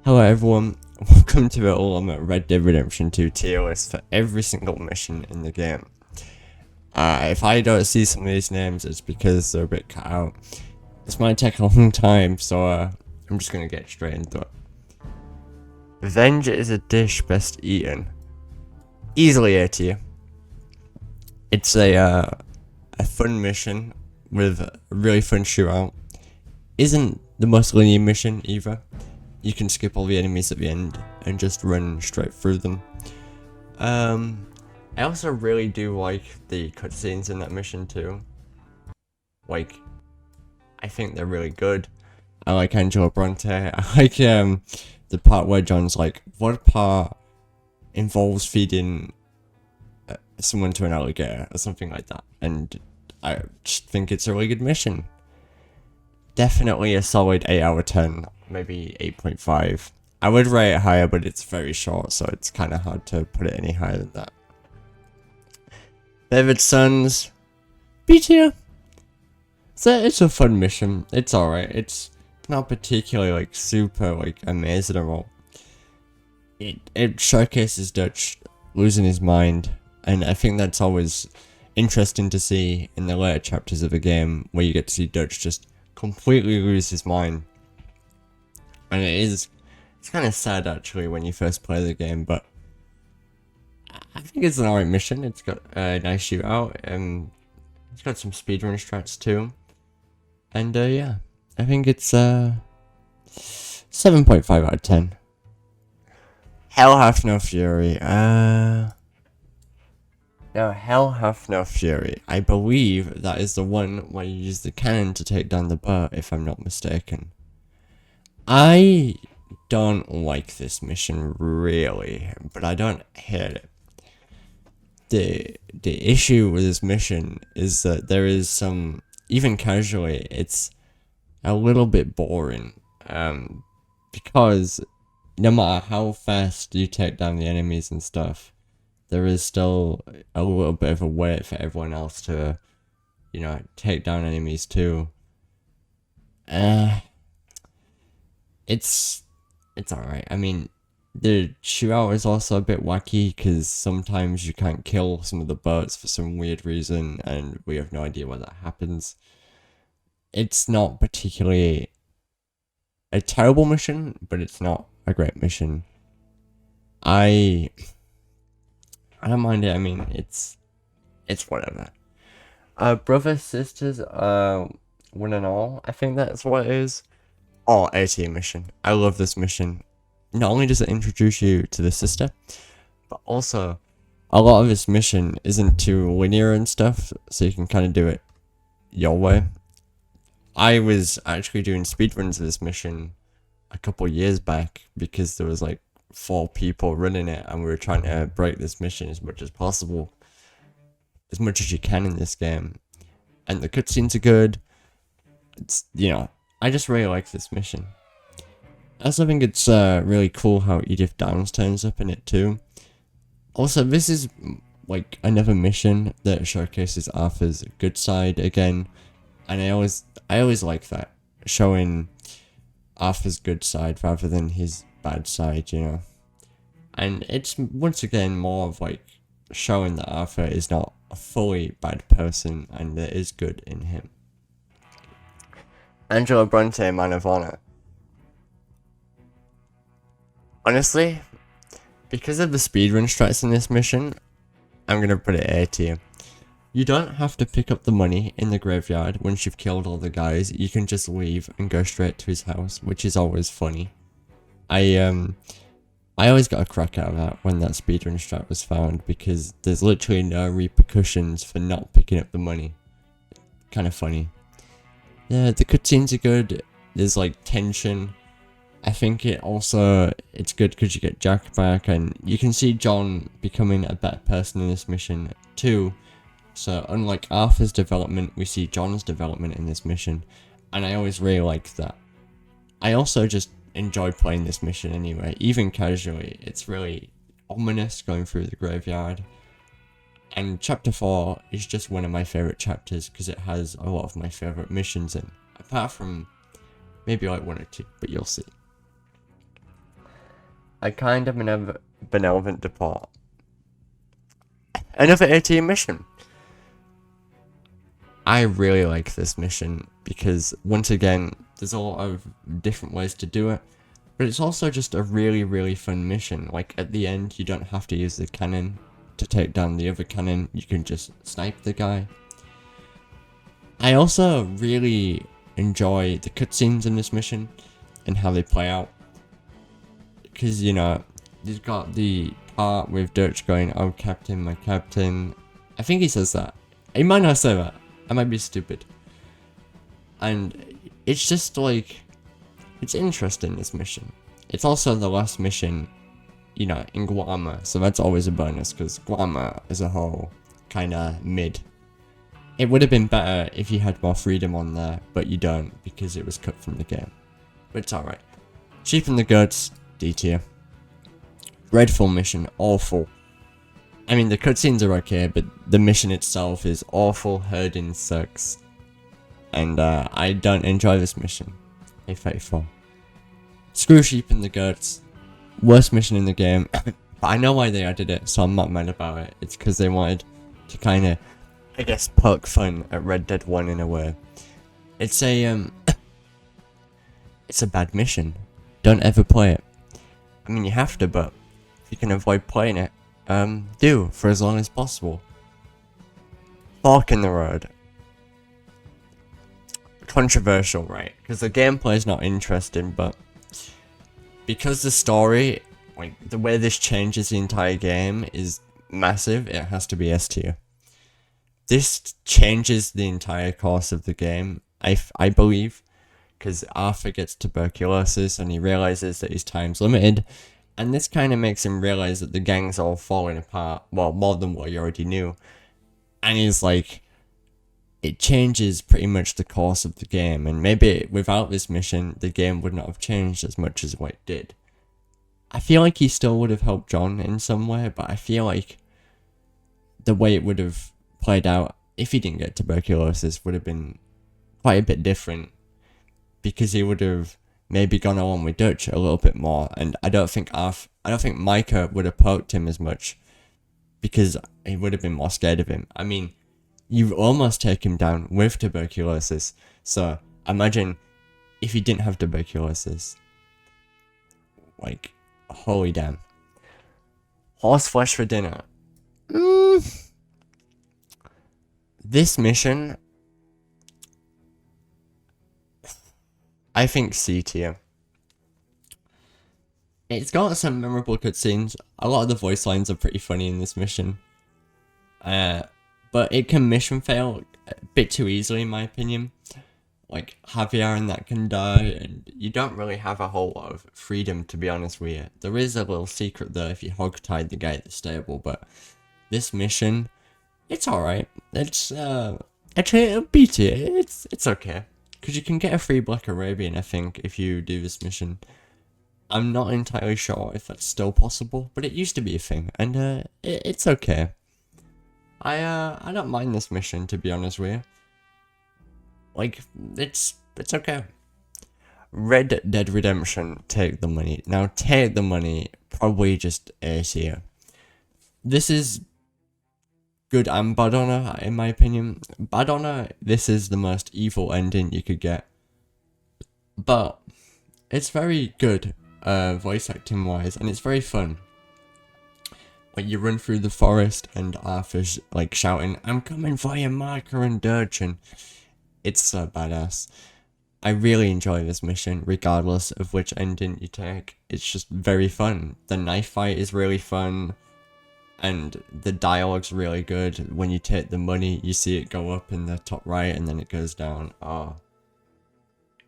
Hello everyone, welcome to the ultimate Red Dead Redemption 2 tier list for every single mission in the game. If I don't see some of these names, it's because they're a bit cut out. This might take a long time, so I'm just gonna get straight into it. Revenge is a dish best eaten. Easily A tier. It's a fun mission with a really fun shootout. Isn't the most linear mission either. You can skip all the enemies at the end and just run straight through them. I also really do like the cutscenes in that mission too. Like, I think they're really good. I like Angelo Bronte. I like the part where John's like, what part involves feeding someone to an alligator or something like that, and I just think it's a really good mission. Definitely a solid 8 out of 10, maybe 8.5. I would rate it higher, but it's very short, so it's kind of hard to put it any higher than that. David Sons, B tier. So it's a fun mission. It's alright. It's not particularly like super like amazing at all. It showcases Dutch losing his mind, and I think that's always interesting to see in the later chapters of the game, where you get to see Dutch just completely lose his mind. And it's kind of sad actually when you first play the game, but I think it's an alright mission. It's got a nice shootout, and it's got some speedrun strats too. And yeah, I think it's 7.5 out of 10. Hell Hath No Fury. No, Hell Hath No Fury. I believe that is the one where you use the cannon to take down the boat, if I'm not mistaken. I don't like this mission really, but I don't hate it. The issue with this mission is that there is some, even casually, it's a little bit boring. Because no matter how fast you take down the enemies and stuff, there is still a little bit of a wait for everyone else to, you know, take down enemies too. It's alright. I mean, the shootout is also a bit wacky, because sometimes you can't kill some of the boats for some weird reason, and we have no idea why that happens. It's not particularly a terrible mission, but it's not a great mission. I don't mind it. I mean, it's whatever. Brothers, sisters, one and all. I think that's what it is. Oh, A tier mission. I love this mission. Not only does it introduce you to the sister, but also a lot of this mission isn't too linear and stuff, so you can kind of do it your way. I was actually doing speedruns of this mission a couple years back, because there was like 4 people running it, and we were trying to break this mission as much as possible, as much as you can in this game. And the cutscenes are good. It's, you know, I just really like this mission. I also think it's really cool how Edith Downs turns up in it too. Also, this is like another mission that showcases Arthur's good side again, and I always like that, showing Arthur's good side rather than his bad side, you know. And it's once again more of like showing that Arthur is not a fully bad person, and there is good in him. Angelo Bronte, Man of Honor. Honestly, because of the speedrun strats in this mission, I'm gonna put it A tier. You don't have to pick up the money in the graveyard once you've killed all the guys. You can just leave and go straight to his house, which is always funny. I always got a crack out of that when that speedrun strat was found, because there's literally no repercussions for not picking up the money. Kind of funny. Yeah, the cutscenes are good. There's like tension. I think it's good because you get Jack back, and you can see John becoming a better person in this mission too. So unlike Arthur's development, we see John's development in this mission, and I always really like that. I also just enjoy playing this mission anyway, even casually. It's really ominous going through the graveyard. And chapter 4 is just one of my favourite chapters, because it has a lot of my favourite missions in, apart from maybe like 1 or 2, but you'll see. A kind of benevolent depart. Another A-tier mission. I really like this mission because, once again, there's a lot of different ways to do it, but it's also just a really, really fun mission. Like, at the end, you don't have to use the cannon to take down the other cannon, you can just snipe the guy. I also really enjoy the cutscenes in this mission and how they play out. Because, you know, you've got the part with Dutch going, "Oh, Captain, my Captain." I think he says that. He might not say that. I might be stupid. And it's just like, it's interesting, this mission. It's also the last mission, you know, in Guarma, so that's always a bonus, because Guarma as a whole, kinda mid. It would have been better if you had more freedom on there, but you don't, because it was cut from the game. But it's alright. Sheep in the Goods, D tier. Dreadful mission, awful. I mean, the cutscenes are okay, but the mission itself is awful, herding sucks. And I don't enjoy this mission. A34. Screw Sheep in the Goods. Worst mission in the game. But I know why they added it, so I'm not mad about it. It's because they wanted to kinda, I guess, poke fun at Red Dead 1 in a way. It's a, it's a bad mission. Don't ever play it. I mean, you have to, but if you can avoid playing it, do, for as long as possible. Fork in the road. Controversial, right? Because the gameplay is not interesting, but because the story, like, the way this changes the entire game is massive, it has to be S tier. This changes the entire course of the game, I believe, because Arthur gets tuberculosis and he realizes that his time's limited, and this kind of makes him realize that the gang's all falling apart, well, more than what he already knew, and he's like, it changes pretty much the course of the game, and maybe without this mission, the game would not have changed as much as what it did. I feel like he still would have helped John in some way, but I feel like the way it would have played out if he didn't get tuberculosis would have been quite a bit different, because he would have maybe gone along with Dutch a little bit more, and I don't think Micah would have poked him as much, because he would have been more scared of him. I mean, you almost take him down with tuberculosis, so imagine if he didn't have tuberculosis. Like, holy damn. Horse flesh for dinner. This mission, I think C tier. It's got some memorable cutscenes. A lot of the voice lines are pretty funny in this mission. But it can mission fail a bit too easily, in my opinion. Like, Javier and that can die, and you don't really have a whole lot of freedom, to be honest with you. There is a little secret though if you hog-tied the guy at the stable, but this mission, it's alright. It's, actually, it'll beat it. It's okay. Because you can get a free Black Arabian, I think, if you do this mission. I'm not entirely sure if that's still possible, but it used to be a thing, and it's okay. I don't mind this mission, to be honest with you. Like, it's okay. Red Dead Redemption, Take the Money. Now, Take the Money, probably just A tier. This is good and bad honor, in my opinion. Bad honor, this is the most evil ending you could get. But it's very good, voice acting wise, and it's very fun. Like, you run through the forest and Arthur's like shouting, "I'm coming for you, Marker and Dirge," and it's so badass. I really enjoy this mission, regardless of which ending you take. It's just very fun. The knife fight is really fun, and the dialogue's really good. When you take the money, you see it go up in the top right, and then it goes down. Oh,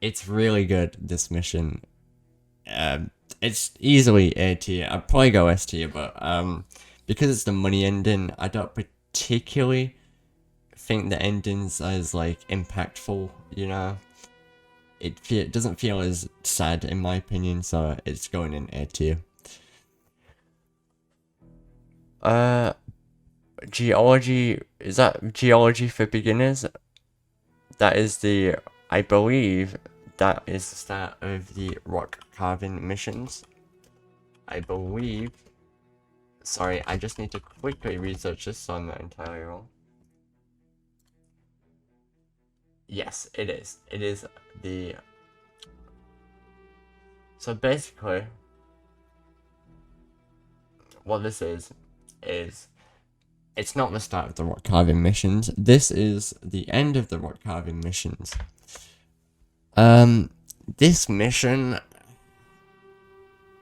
it's really good, this mission. It's easily A tier. I'd probably go S tier, but because it's the money ending, I don't particularly think the ending's as like impactful, you know. It doesn't feel as sad in my opinion, so it's going in A tier. Geology, is that Geology for Beginners? That is the, I believe that is the start of the rock carving missions. I believe... Sorry, I just need to quickly research this so I'm not entirely wrong. Yes, it is. It is the... So basically, what this is it's not the start of the rock carving missions. This is the end of the rock carving missions. This mission,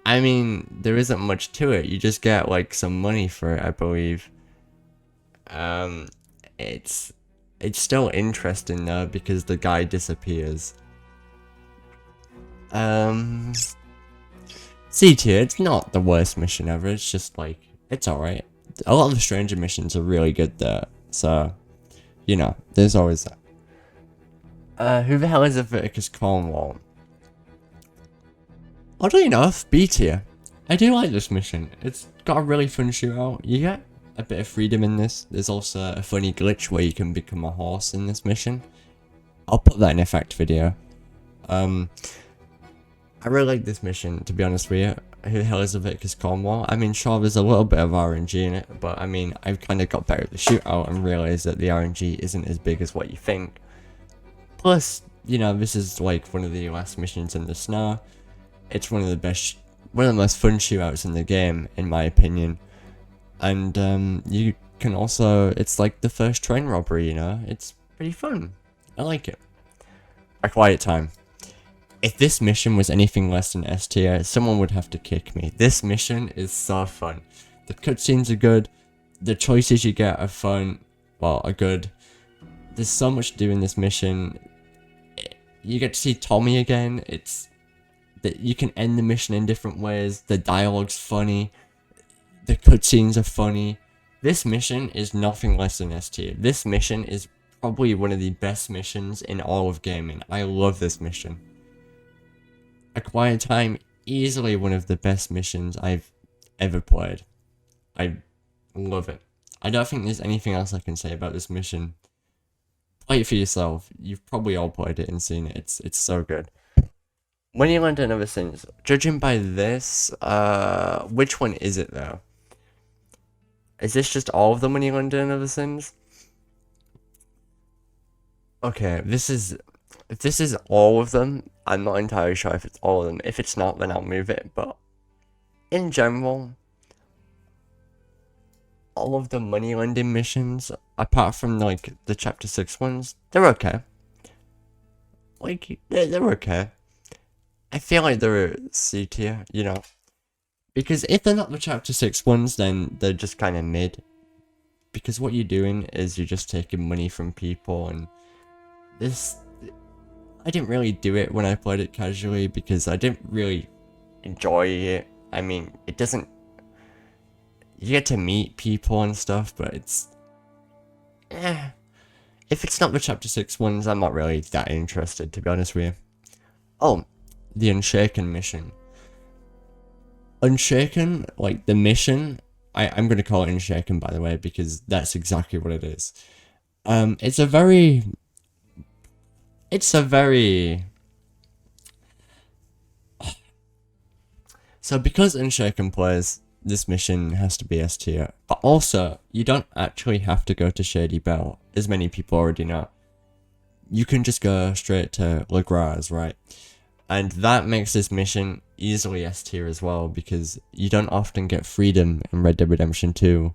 I mean, there isn't much to it. You just get like some money for it, I believe. It's still interesting though because the guy disappears. C tier, it's not the worst mission ever. It's just like, it's alright. A lot of the stranger missions are really good there, so, you know, there's always that. Who the hell is Leviticus Cornwall? Oddly enough, B tier. I do like this mission. It's got a really fun shootout. You get a bit of freedom in this. There's also a funny glitch where you can become a horse in this mission. I'll put that in a fact video. I really like this mission, to be honest with you. Who the hell is Leviticus Cornwall? I mean, sure, there's a little bit of RNG in it, but I mean, I've kind of got better at the shootout and realized that the RNG isn't as big as what you think. Plus, you know, this is like one of the last missions in the snow. It's one of the most fun shootouts in the game, in my opinion. And you can also, it's like the first train robbery, you know? It's pretty fun. I like it. A quiet time. If this mission was anything less than S tier, someone would have to kick me. This mission is so fun. The cutscenes are good. The choices you get are fun. Well, are good. There's so much to do in this mission. You get to see Tommy again. It's that you can end the mission in different ways. The dialogue's funny. The cutscenes are funny. This mission is nothing less than S tier. This mission is probably one of the best missions in all of gaming. I love this mission. A Quiet Time, easily one of the best missions I've ever played. I love it. I don't think there's anything else I can say about this mission. Play it for yourself. You've probably all played it and seen it. It's so good. When you learned another sins, judging by this, which one is it though? Is this just all of them when you learned another sins? Okay, if this is all of them, I'm not entirely sure if it's all of them. If it's not, then I'll move it, but in general, all of the money lending missions, apart from like the chapter 6 ones, they're okay. Like, they're okay. I feel like they're C tier, you know. Because if they're not the chapter 6 ones, then they're just kind of mid. Because what you're doing is you're just taking money from people, and this... I didn't really do it when I played it casually because I didn't really enjoy it. I mean, it doesn't... You get to meet people and stuff, but it's... If it's not the chapter 6 ones, I'm not really that interested, to be honest with you. Oh, the Unshaken mission. Unshaken, like the mission, I'm going to call it Unshaken, by the way, because that's exactly what it is. It's a very... So because Unshaken plays, this mission has to be S tier. But also, you don't actually have to go to Shady Belle, as many people already know. You can just go straight to Le Gras, right? And that makes this mission easily S tier as well, because you don't often get freedom in Red Dead Redemption 2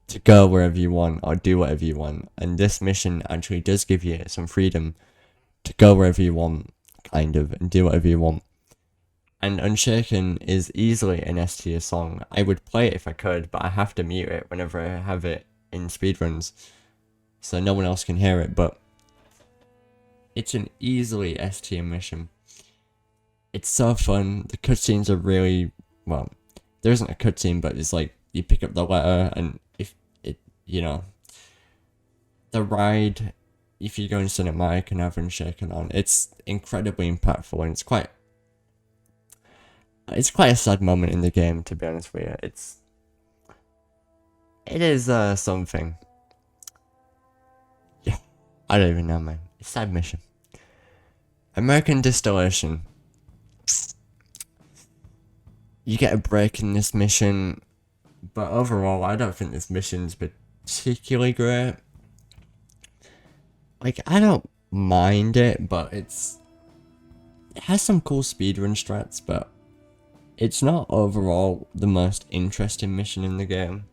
to go wherever you want or do whatever you want. And this mission actually does give you some freedom to go wherever you want, kind of, and do whatever you want. And Unshaken is easily an S tier song. I would play it if I could, but I have to mute it whenever I have it in speedruns, so no one else can hear it, but it's an easily S tier mission. It's so fun. The cutscenes are really, well, there isn't a cutscene, but it's like, you pick up the letter, and if it, you know, the ride, if you go in cinematic and have Unshaken on, it's incredibly impactful, and it's quite a sad moment in the game, to be honest with you. It is something. Yeah, I don't even know, man. It's a sad mission. American Distillation. You get a break in this mission, but overall, I don't think this mission's particularly great. Like, I don't mind it, but it has some cool speedrun strats, but it's not overall the most interesting mission in the game.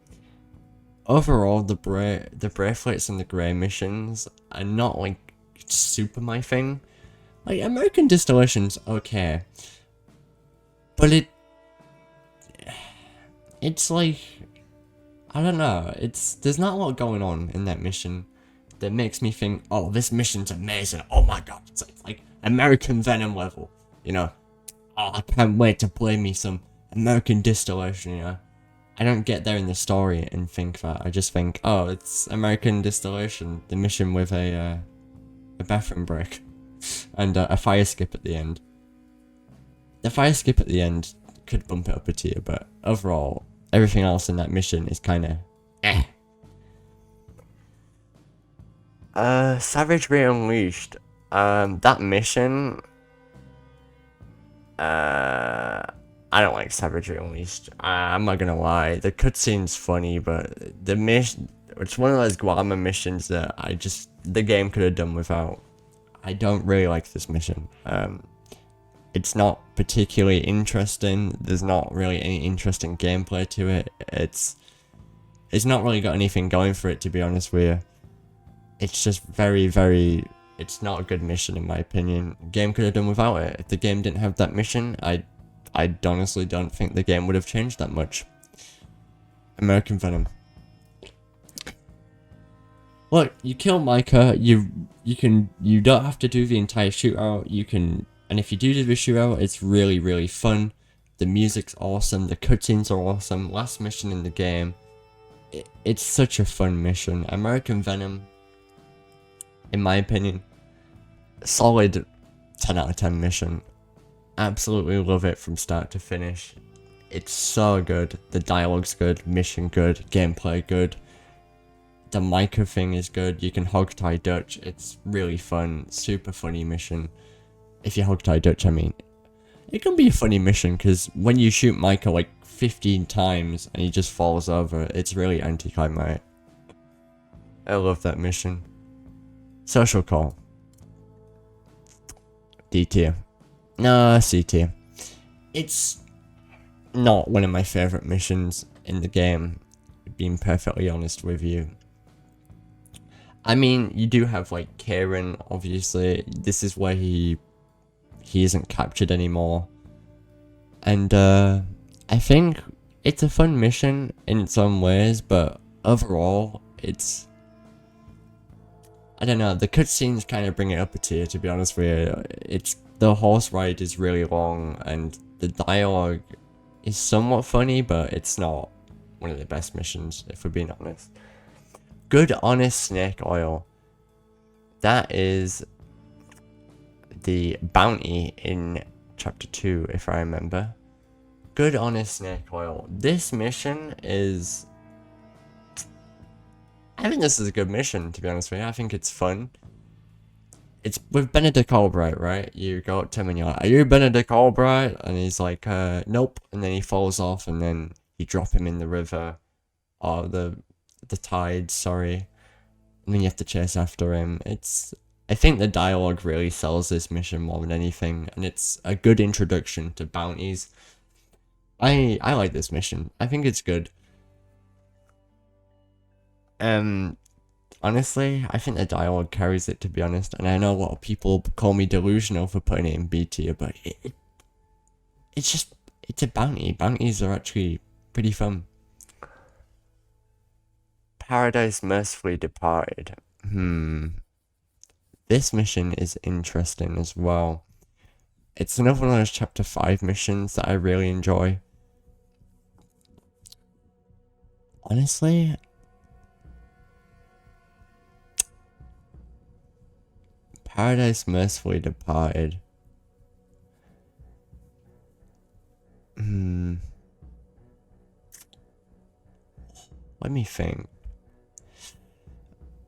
Overall, the bracelets and the grey missions are not like super my thing. Like, American Distillation's okay, but it's like, I don't know, there's not a lot going on in that mission that makes me think, oh, this mission's amazing, oh my god, it's like American Venom level, you know, oh, I can't wait to play me some American Distillation, you know. I don't get there in the story and think that, I just think, oh, it's American Distillation, the mission with a bathroom break, and a fire skip at the end. The fire skip at the end could bump it up a tier, but overall, everything else in that mission is kinda eh. Savagery Unleashed. That mission, I don't like Savagery Unleashed. I'm not gonna lie, the cutscene's funny, but the mission, it's one of those glamour missions that the game could have done without. I don't really like this mission. It's not particularly interesting. There's not really any interesting gameplay to it. It's not really got anything going for it, to be honest with you. It's just it's not a good mission in my opinion. The game could have done without it. If the game didn't have that mission, I honestly don't think the game would have changed that much. American Venom. Look, you kill Micah, you don't have to do the entire shootout, and if you do the shootout, it's really, really fun. The music's awesome, the cutscenes are awesome, last mission in the game, it's such a fun mission. American Venom, in my opinion, solid 10 out of 10 mission. Absolutely love it from start to finish. It's so good, the dialogue's good, mission good, gameplay good. The Micah thing is good, you can hog tie Dutch, it's really fun, super funny mission. If you hog tie Dutch, I mean. It can be a funny mission, because when you shoot Micah like 15 times and he just falls over, it's really anticlimactic. I love that mission. Social Call. D tier. No, C tier. It's not one of my favourite missions in the game, being perfectly honest with you. I mean, you do have like Kieran, obviously. This is where he isn't captured anymore. And I think it's a fun mission in some ways, but overall, I don't know, the cutscenes kind of bring it up a tier, to be honest with you. The horse ride is really long, and the dialogue is somewhat funny, but it's not one of the best missions, if we're being honest. Good Honest Snake Oil. That is the bounty in chapter 2, if I remember. Good Honest Snake Oil. This mission is... I think this is a good mission, to be honest with you. I think it's fun. It's with Benedict Albright, right? You go up to him and you're like, are you Benedict Albright? And he's like, nope. And then he falls off, and then you drop him in the river. Or the tide, sorry. And then you have to chase after him. I think the dialogue really sells this mission more than anything, and it's a good introduction to bounties. I like this mission. I think it's good. Honestly, I think the dialogue carries it, to be honest, and I know a lot of people call me delusional for putting it in B tier, but it's a bounty. Bounties are actually pretty fun. Paradise Mercifully Departed. This mission is interesting as well. It's another one of those chapter 5 missions that I really enjoy. Honestly, Paradise Mercifully Departed. Let me think.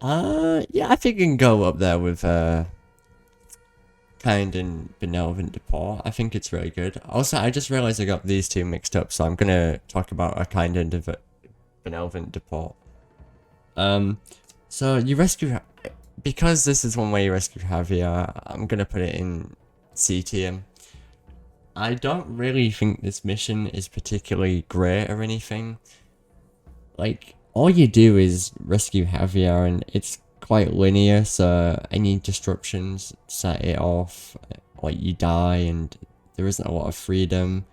Yeah, I think it can go up there with Kind and Benevolent Deport. I think it's really good. Also, I just realized I got these two mixed up, so I'm gonna talk about a Kind and Benevolent Deport. So you rescue, because this is one way you rescue Javier, I'm gonna put it in C tier. I don't really think this mission is particularly great or anything. Like, all you do is rescue Javier, and it's quite linear, so any disruptions set it off, like you die, and there isn't a lot of freedom.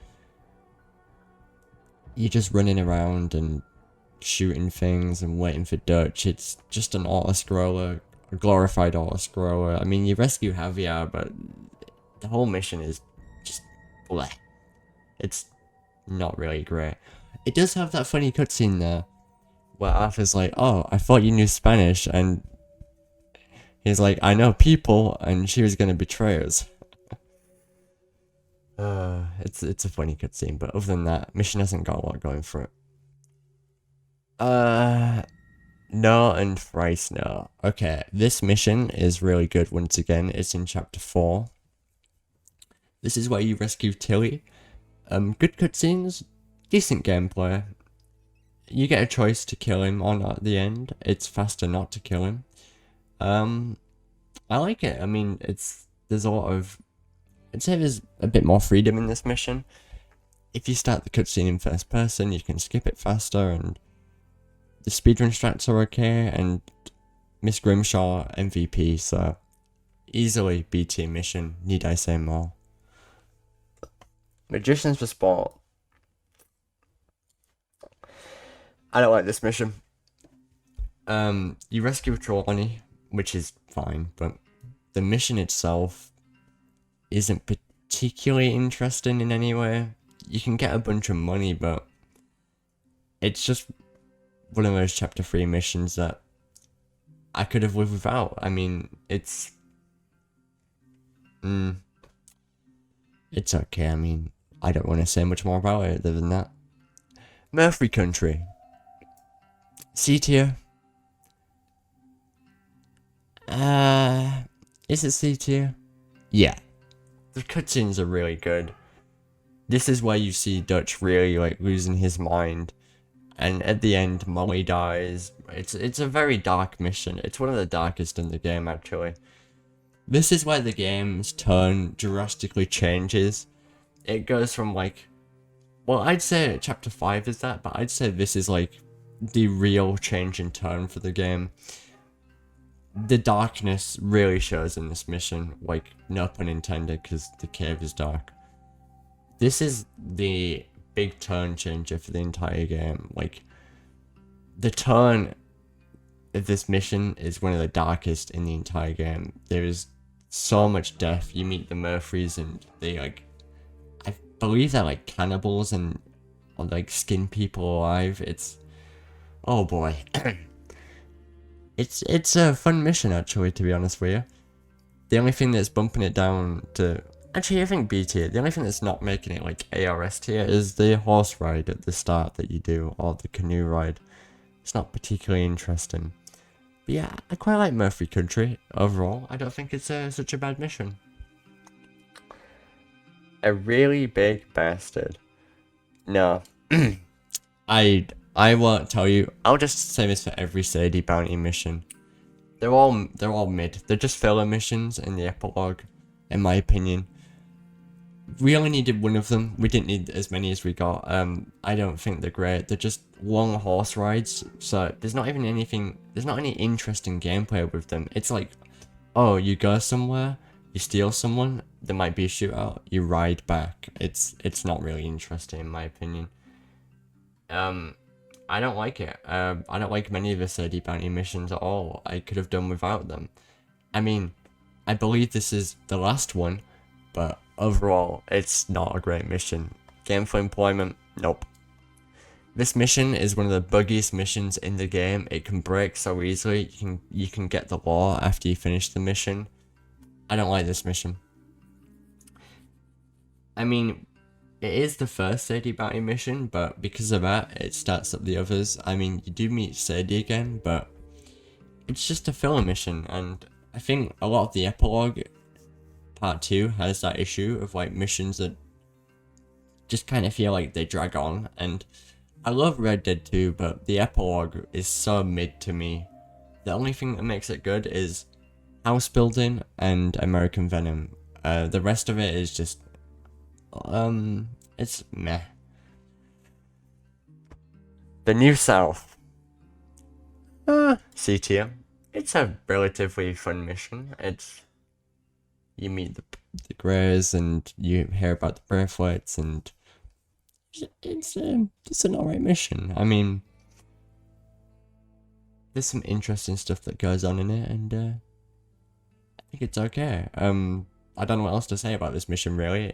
You're just running around and shooting things and waiting for Dutch. It's just an auto-scroller, a glorified auto-scroller. I mean, you rescue Javier, but the whole mission is just bleh. It's not really great. It does have that funny cutscene there, where Arthur's like, oh, I thought you knew Spanish, and he's like, I know people, and she was gonna betray us. It's a funny cutscene, but other than that, mission hasn't got a lot going for it. No and thrice no. Okay, this mission is really good once again. It's in chapter 4. This is where you rescue Tilly. Good cutscenes, decent gameplay. You get a choice to kill him or not at the end. It's faster not to kill him. I like it. I mean, there's a lot of, I'd say there's a bit more freedom in this mission. If you start the cutscene in first person, you can skip it faster, and the speedrun strats are okay, and Miss Grimshaw MVP, so easily BT mission, need I say more. Magicians for Sport. I don't like this mission. You rescue Trelawney, which is fine, but the mission itself isn't particularly interesting in any way. You can get a bunch of money, but it's just one of those chapter 3 missions that I could have lived without. I mean, it's okay. I mean, I don't want to say much more about it other than that. Murphy Country. C tier. Is it C tier? Yeah. The cutscenes are really good. This is where you see Dutch really like losing his mind, and at the end Molly dies. It's a very dark mission. It's one of the darkest in the game actually. This is where the game's tone drastically changes. It goes from like, well, I'd say chapter 5 is that, but I'd say this is like the real change in tone for the game. The darkness really shows in this mission, like, no pun intended, because the cave is dark. This is the big tone changer for the entire game. Like, the tone of this mission is one of the darkest in the entire game. There is so much death. You meet the Murphys, and they, like, I believe they're like cannibals and like skin people alive. It's, oh boy. It's a fun mission actually, to be honest with you. The only thing that's bumping it down to, actually I think B tier, the only thing that's not making it like ARS tier is the horse ride at the start that you do, or the canoe ride. It's not particularly interesting. But yeah, I quite like Murphy Country overall. I don't think it's such a bad mission. A really big bastard. No. I won't tell you. I'll just say this for every Sadie bounty mission. They're all mid. They're just filler missions in the epilogue, in my opinion. We only needed one of them. We didn't need as many as we got. I don't think they're great. They're just long horse rides, so there's not even anything. There's not any interesting gameplay with them. It's like, oh, you go somewhere, you steal someone, there might be a shootout, you ride back. It's not really interesting in my opinion. I don't like it. I don't like many of the Sadie bounty missions at all. I could have done without them. I mean, I believe this is the last one, but overall, it's not a great mission. Gameplay employment, nope. This mission is one of the buggiest missions in the game. It can break so easily. You can get the law after you finish the mission. I don't like this mission. I mean, it is the first Sadie bounty mission, but because of that, it starts up the others. I mean, you do meet Sadie again, but it's just a filler mission, and I think a lot of the epilogue Part 2 has that issue of like missions that just kind of feel like they drag on, and I love Red Dead 2, but the epilogue is so mid to me. The only thing that makes it good is house building and American Venom. The rest of it is just, it's meh. The New South. C tier. It's a relatively fun mission. You meet the Greys and you hear about the bracelets, and it's an alright mission. I mean, there's some interesting stuff that goes on in it, and I think it's okay. I don't know what else to say about this mission, really.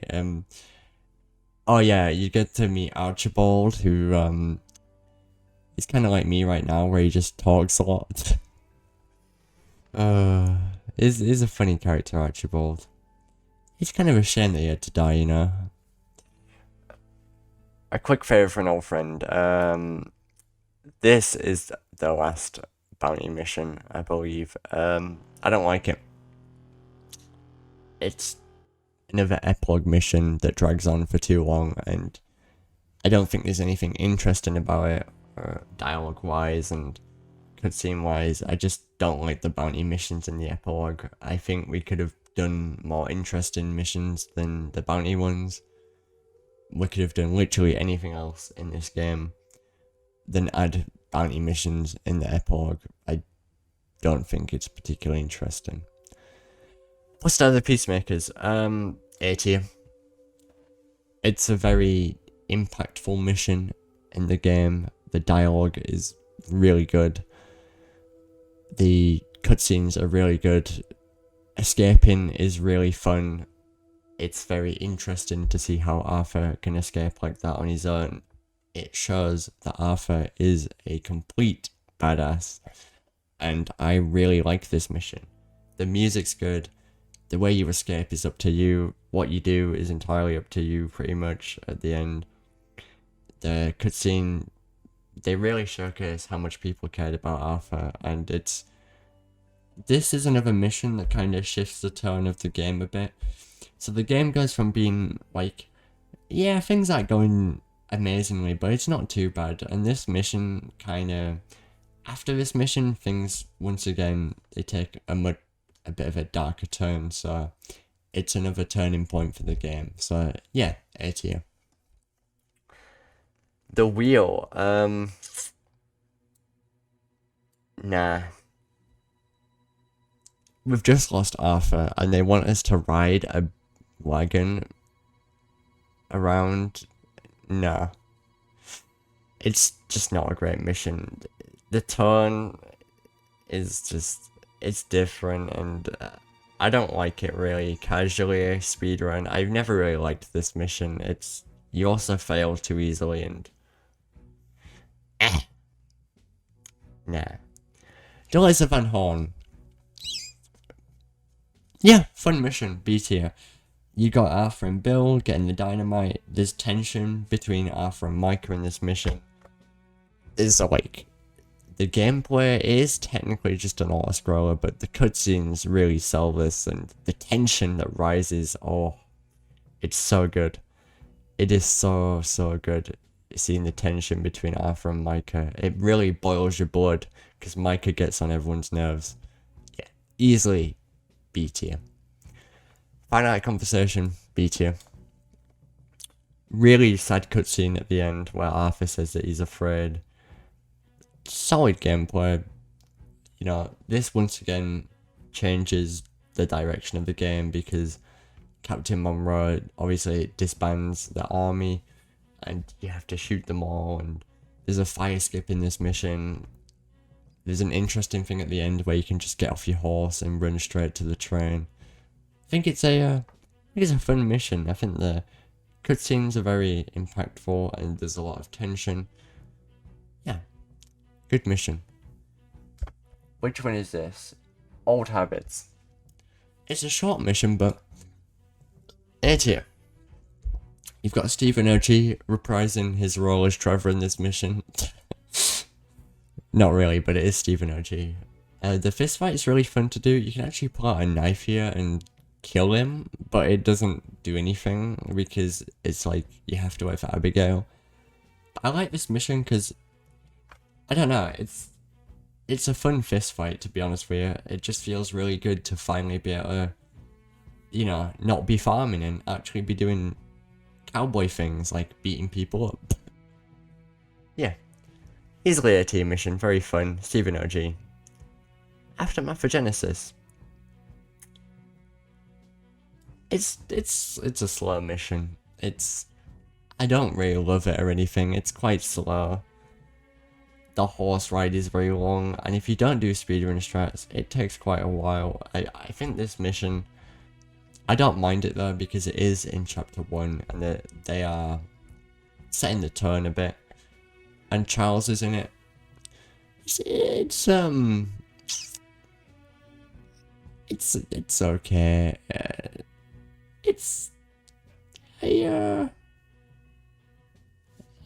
Oh yeah, you get to meet Archibald, who is kind of like me right now, where he just talks a lot. Is a funny character, Archibald. It's kind of a shame that he had to die, you know. A quick favour for an old friend. This is the last bounty mission, I believe. I don't like it. It's another epilogue mission that drags on for too long, and I don't think there's anything interesting about it, dialogue-wise and cutscene-wise. I just don't like the bounty missions in the epilogue. I think we could have done more interesting missions than the bounty ones. We could have done literally anything else in this game than add bounty missions in the epilogue. I don't think it's particularly interesting. What's the other Peacemakers? A tier. It's a very impactful mission in the game. The dialogue is really good. The cutscenes are really good. Escaping is really fun. It's very interesting to see how Arthur can escape like that on his own. It shows that Arthur is a complete badass, and I really like this mission. The music's good. The way you escape is up to you. What you do is entirely up to you, pretty much, at the end. The cutscene, they really showcase how much people cared about Arthur, and this is another mission that kind of shifts the tone of the game a bit. So the game goes from being like, yeah, things aren't going amazingly, but it's not too bad. And this mission kind of, after this mission, things once again, they take a bit of a darker turn. So it's another turning point for the game. So yeah, A tier. The Wheel, nah. We've just lost Arthur, and they want us to ride a wagon around. Nah. It's just not a great mission. The tone is just, it's different, and I don't like it really. Casually speedrun. I've never really liked this mission. You also fail too easily, and nah. Delays of Van Horn. Yeah, fun mission, B tier. You got Arthur and Bill getting the dynamite. There's tension between Arthur and Micah in this mission. There's like, the gameplay is technically just an auto-scroller, but the cutscenes really sell this, and the tension that rises, oh, it's so good. It is so good. Seeing the tension between Arthur and Micah, it really boils your blood, because Micah gets on everyone's nerves. Yeah, easily B tier. Finite Conversation, B tier. Really sad cutscene at the end where Arthur says that he's afraid. Solid gameplay. You know, this once again changes the direction of the game, because Captain Monroe obviously disbands the army and you have to shoot them all, and there's a fire skip in this mission. There's an interesting thing at the end where you can just get off your horse and run straight to the train. I think it's a fun mission. I think the cutscenes are very impactful and there's a lot of tension. Yeah, good mission. Which one is this? Old Habits. It's a short mission, but A tier. You've got Stephen O.G. reprising his role as Trevor in this mission. Not really, but it is Stephen O.G. The fist fight is really fun to do. You can actually pull out a knife here and kill him, but it doesn't do anything because it's like you have to wait for Abigail. I like this mission because I don't know, it's a fun fist fight, to be honest with you. It just feels really good to finally be able to, you know, not be farming and actually be doing cowboy things like beating people up. Yeah, easily a team mission, very fun. Steven OG. Aftermath for Genesis. It's a slow mission. I don't really love it or anything. It's quite slow. The horse ride is very long, and if you don't do speedrun strats, it takes quite a while. I think this mission, I don't mind it though because it is in chapter 1 and they are setting the tone a bit. And Charles is in it. It's okay.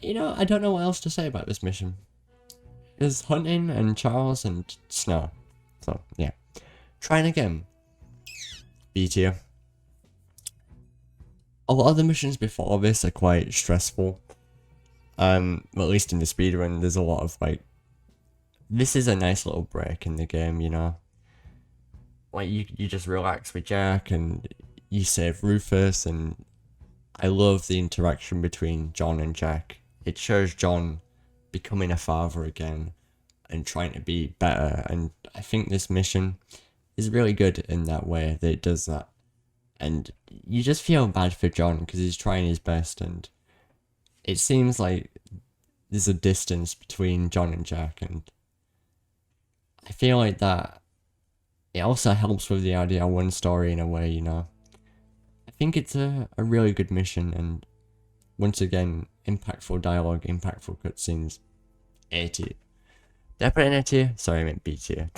You know, I don't know what else to say about this mission. There's hunting and Charles and snow. So yeah, trying again. B tier. A lot of the missions before this are quite stressful. At least in the speedrun, there's a lot of like, this is a nice little break in the game, you know. Like you just relax with Jack and you save Rufus, and I love the interaction between John and Jack. It shows John becoming a father again and trying to be better, and I think this mission is really good in that way that it does that. And you just feel bad for John because he's trying his best, and it seems like there's a distance between John and Jack, and I feel like that it also helps with the RDR1 story in a way, you know. I think it's a really good mission, and once again, impactful dialogue, impactful cutscenes. A tier. Did I put in A tier? Sorry, I meant B tier.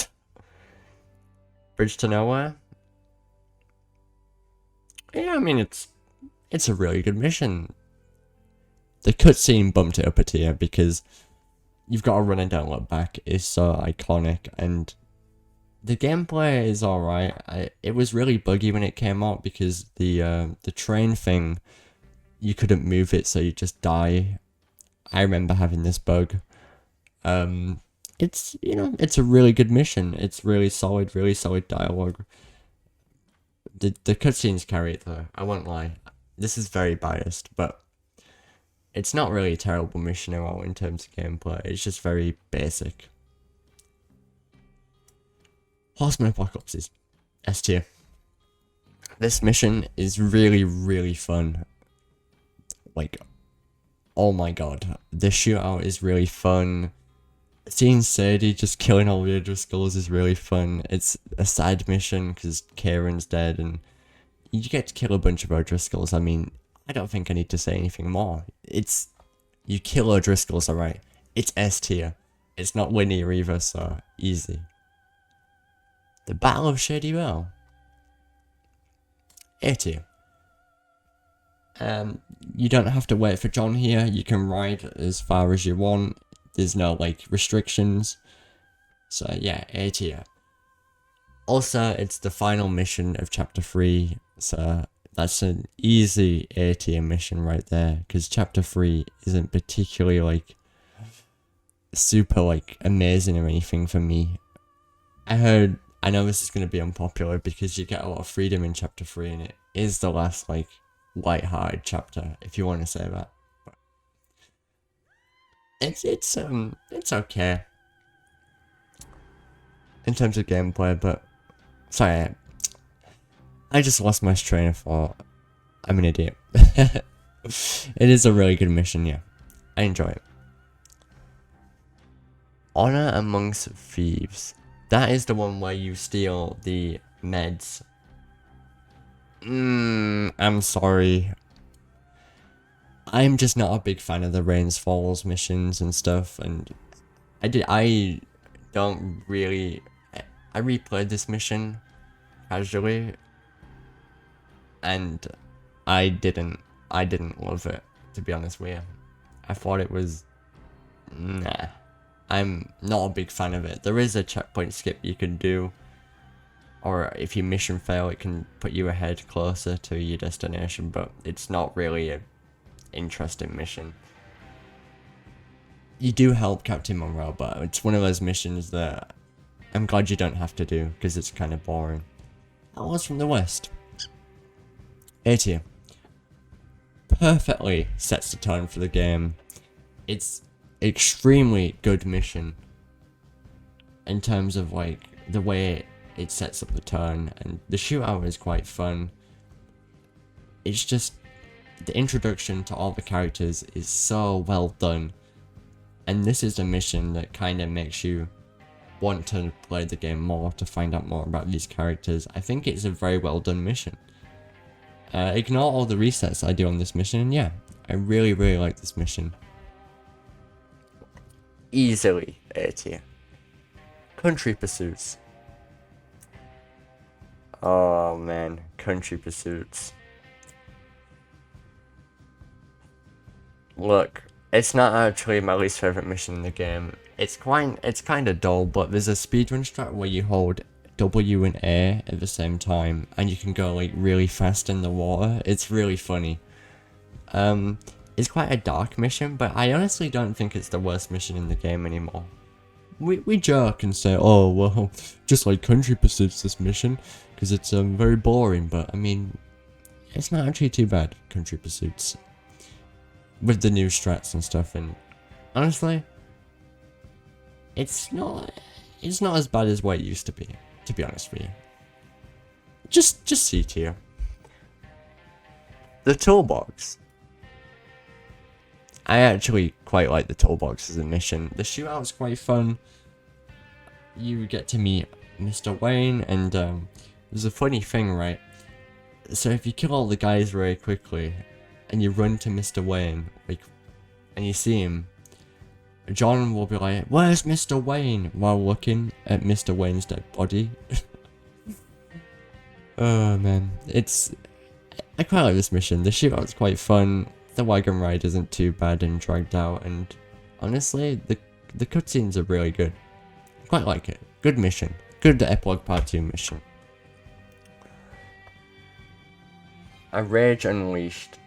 Bridge to Nowhere? Yeah, I mean, it's a really good mission. The cutscene bumped it up a tier because you've got to run and don't look back. It's so iconic, and the gameplay is alright. It was really buggy when it came out because the train thing, you couldn't move it, so you just die. I remember having this bug. It's, you know, it's a really good mission. It's really solid dialogue. The cutscenes carry it though, I won't lie. This is very biased, but it's not really a terrible mission at all in terms of gameplay. It's just very basic. Horseman Apocalypses. S tier. This mission is really fun. Like, oh my god. The shootout is really fun. Seeing Sadie just killing all the O'Driscolls is really fun. It's a side mission because Kieran's dead and you get to kill a bunch of O'Driscolls. I mean, I don't think I need to say anything more. You kill O'Driscolls, alright. It's S tier. It's not linear either, so easy. The Battle of Shady Well. A tier. You don't have to wait for John here. You can ride as far as you want. There's no like restrictions. So yeah, A tier. Also, it's the final mission of chapter 3. So that's an easy A tier mission right there. Because chapter 3 isn't particularly like super like amazing or anything for me. I know this is going to be unpopular because you get a lot of freedom in chapter 3 and it is the last like light-hearted chapter, if you want to say that. But it's okay in terms of gameplay, but sorry, I just lost my train of thought. I'm an idiot. It is a really good mission, yeah. I enjoy it. Honor Amongst Thieves. That is the one where you steal the meds. I'm sorry. I'm just not a big fan of the Rains Falls missions and stuff, and I replayed this mission casually, and I didn't love it, to be honest with you. I thought it was, nah. I'm not a big fan of it. There is a checkpoint skip you can do, or if you mission fail, it can put you ahead closer to your destination, but it's not really an interesting mission. You do help Captain Monroe, but it's one of those missions that I'm glad you don't have to do, because it's kind of boring. That was from the West. A tier. Perfectly sets the tone for the game. It's extremely good mission in terms of like the way it sets up the tone, and the shootout is quite fun. It's just the introduction to all the characters is so well done, and this is a mission that kind of makes you want to play the game more, to find out more about these characters. I think it's a very well done mission. Ignore all the resets I do on this mission, and yeah, I really like this mission. Easily A tier. Country Pursuits. Oh man, Country Pursuits. Look, it's not actually my least favorite mission in the game. It's kind of dull, but there's a speedrun strat where you hold W and A at the same time, and you can go like really fast in the water. It's really funny. It's quite a dark mission, but I honestly don't think it's the worst mission in the game anymore. We joke and say, oh well, just like Country Pursuits this mission, because it's very boring, but I mean, it's not actually too bad, Country Pursuits, with the new strats and stuff, and honestly, it's not as bad as what it used to be honest with you. Just C tier. The Toolbox. I actually quite like the Toolbox as a mission. The shootout's quite fun. You get to meet Mr. Wayne, and there's a funny thing, right? So if you kill all the guys very quickly, and you run to Mr. Wayne, like, and you see him, John will be like, "Where's Mr. Wayne?" while looking at Mr. Wayne's dead body. Oh man, I quite like this mission. The shootout's quite fun. The wagon ride isn't too bad and dragged out, and honestly, the cutscenes are really good. Quite like it. Good mission. Good Epilogue Part 2 mission. A Rage Unleashed.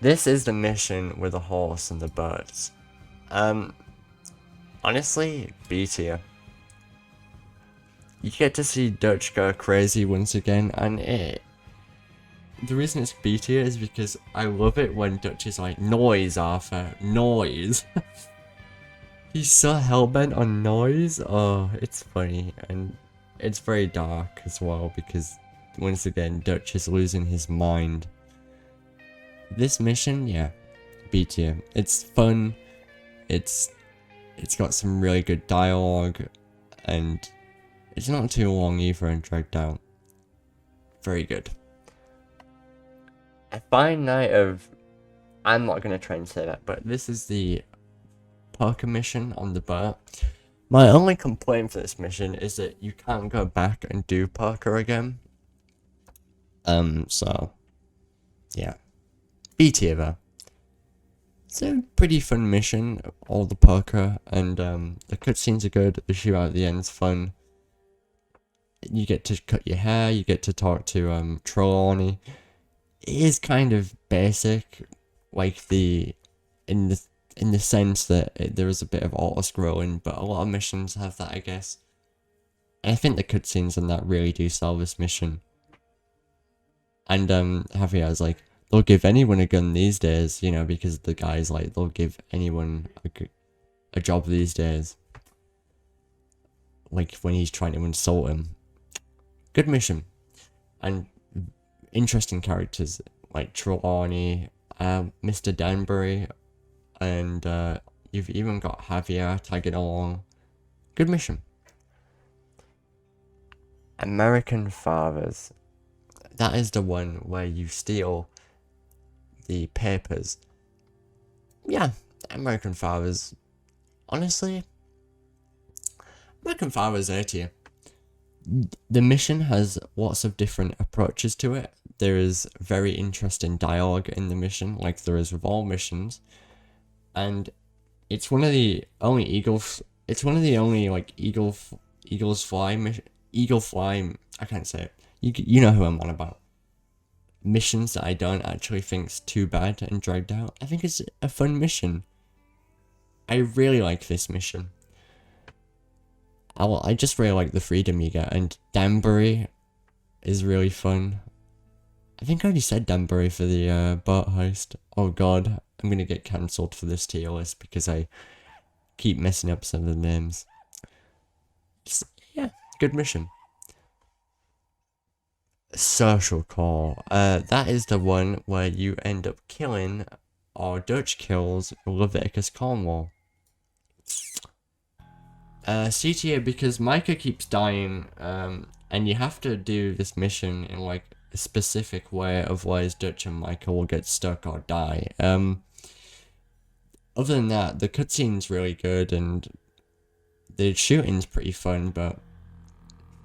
This is the mission with the horse and the birds. Honestly, B tier. You get to see Dutch go crazy once again, and the reason it's B tier is because I love it when Dutch is like, "Noise, Arthur, noise." He's so hellbent on noise. Oh, it's funny, and it's very dark as well, because once again, Dutch is losing his mind. This mission, yeah, B tier. It's fun. It's got some really good dialogue, and it's not too long either and dragged out. Very good. A Fine Night of... I'm not going to try and say that, but this is the poker mission on the boat. My only complaint for this mission is that you can't go back and do poker again. So, yeah. B tier though. It's a pretty fun mission, all the poker, and the cutscenes are good, the shootout at the end's fun. You get to cut your hair, you get to talk to Trelawney. It is kind of basic, like in the sense that there is a bit of auto-scrolling, but a lot of missions have that, I guess. And I think the cutscenes and that really do sell this mission. And Javier's like, they'll give anyone a gun these days, you know, because the guy's like, they'll give anyone a job these days. Like when he's trying to insult him. Good mission. And interesting characters like Trelawney, Mr. Danbury, and you've even got Javier tagging along. Good mission. American Fathers. That is the one where you steal the papers. Yeah, American Fathers. Honestly, American Fathers A tier. The mission has lots of different approaches to it. There is very interesting dialogue in the mission, like there is with all missions. And It's one of the only eagles. It's one of the only like eagles fly eagle fly. I can't say it. You know who I'm on about. Missions that I don't actually think's too bad and dragged out. I think it's a fun mission. I really like this mission. I just really like the freedom you get, and Danbury is really fun. I think I already said Danbury for the boat heist. Oh god, I'm gonna get cancelled for this tier list because I keep messing up some of the names. Yeah, good mission. Social call. That is the one where you end up killing, or Dutch kills, Leviticus Cornwall. C tier because Micah keeps dying, and you have to do this mission in like a specific way, otherwise Dutch and Micah will get stuck or die. Other than that, the cutscene's really good and the shooting's pretty fun, but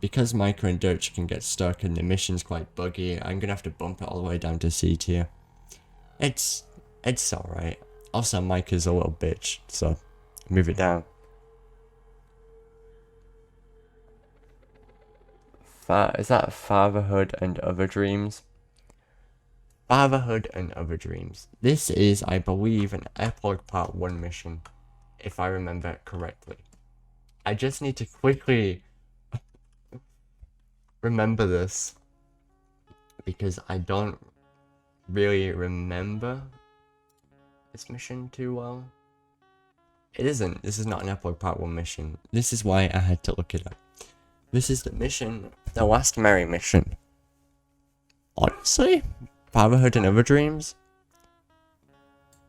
because Micah and Dutch can get stuck and the mission's quite buggy, I'm gonna have to bump it all the way down to C tier. It's alright. Also, Micah's a little bitch, so move it down. Is that Fatherhood and Other Dreams? Fatherhood and Other Dreams. This is, I believe, an epilogue part 1 mission, if I remember it correctly. I just need to quickly remember this, because I don't really remember this mission too well. It isn't. This is not an epilogue part 1 mission. This is why I had to look it up. This is the mission, the last Mary mission. Honestly, Fatherhood and Other Dreams,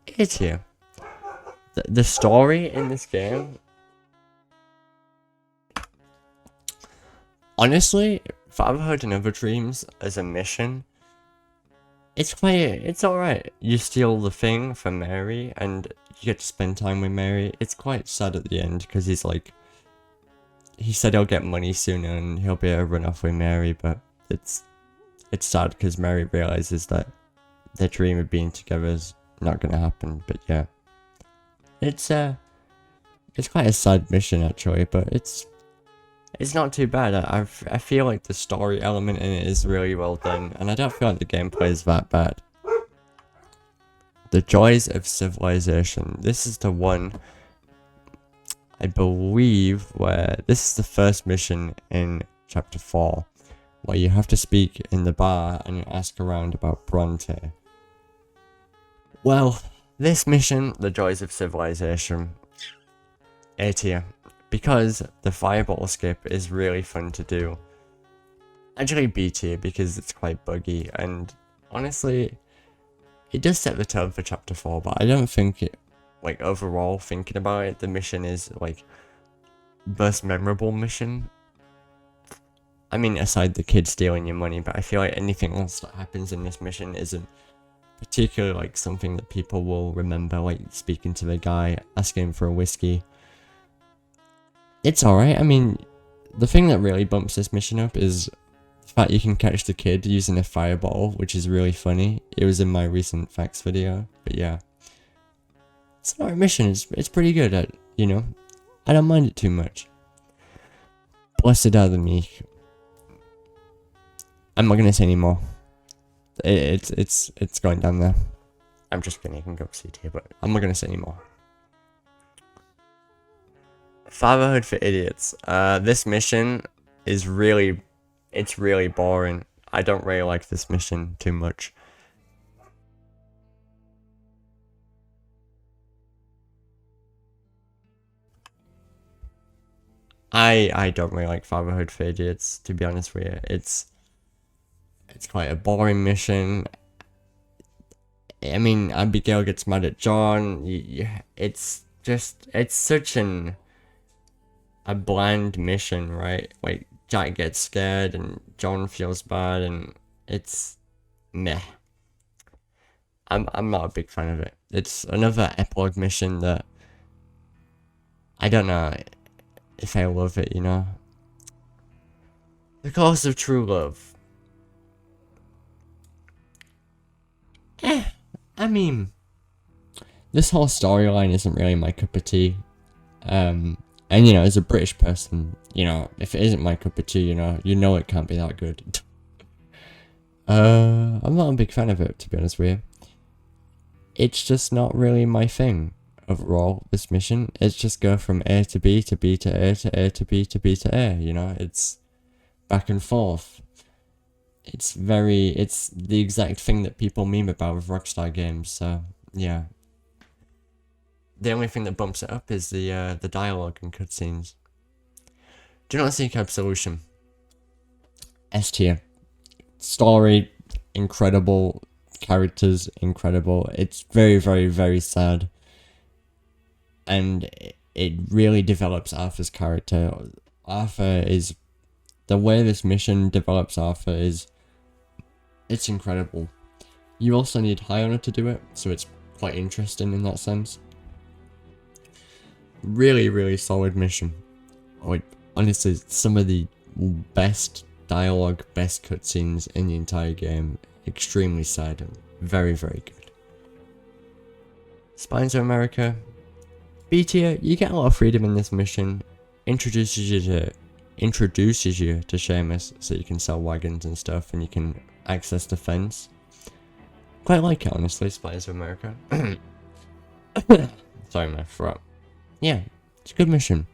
it's here. The story in this game, honestly, Fatherhood and Other Dreams as a mission, it's alright. You steal the thing from Mary and you get to spend time with Mary. It's quite sad at the end because he's like, he said he'll get money soon and he'll be able to run off with Mary, but it's sad because Mary realizes that their dream of being together is not gonna happen. But yeah, it's quite a sad mission actually, but it's not too bad. I feel like the story element in it is really well done, and I don't feel like the gameplay is that bad. The Joys of Civilization. This is the one, I believe, where this is the first mission in chapter 4, where you have to speak in the bar and ask around about Bronte. Well, this mission, The Joys of Civilization, A tier, because the fireball skip is really fun to do. Actually B tier because it's quite buggy, and honestly, it does set the tone for chapter 4, but I don't think it, like overall thinking about it, the mission is like most memorable mission. I mean, aside the kid stealing your money, but I feel like anything else that happens in this mission isn't particularly like something that people will remember, like speaking to the guy, asking him for a whiskey. It's alright. I mean, the thing that really bumps this mission up is the fact you can catch the kid using a fireball, which is really funny. It was in my recent facts video, but yeah. It's an alright mission, it's pretty good at, you know, I don't mind it too much. Blessed are the meek. I'm not gonna say anymore. It's going down there. I'm just kidding, I can go see here, but I'm not gonna say anymore. Fatherhood for Idiots. This mission is really, it's really boring. I don't really like this mission too much. I don't really like Fatherhood for Idiots, to be honest with you. It's quite a boring mission. I mean, Abigail gets mad at John. It's such a bland mission, right? Like, Jack gets scared and John feels bad, and it's meh. I'm not a big fan of it. It's another epilogue mission that I don't know if I love it, you know. The Cost of True Love. I mean, This whole storyline isn't really my cup of tea. And you know, as a British person, you know, if it isn't my cup of tea, you know it can't be that good. I'm not a big fan of it, to be honest with you. It's just not really my thing. Overall, this mission, it's just go from A to B to B to A to A to B to B to A, you know, it's back and forth. It's the exact thing that people meme about with Rockstar games, so, yeah. The only thing that bumps it up is the dialogue and cutscenes. Do not seek absolution. S tier. Story, incredible. Characters, incredible. It's very, very, very sad. And it really develops Arthur's character. The way this mission develops Arthur it's incredible. You also need high honor to do it, so it's quite interesting in that sense. Really, really solid mission. Like, honestly, some of the best dialogue, best cutscenes in the entire game. Extremely sad and very, very good. Spines of America. B tier, you get a lot of freedom in this mission. Introduces you to Seamus, so you can sell wagons and stuff, and you can access the fence. Quite like it, honestly, Spines of America. Sorry, my throat. Yeah, it's a good mission.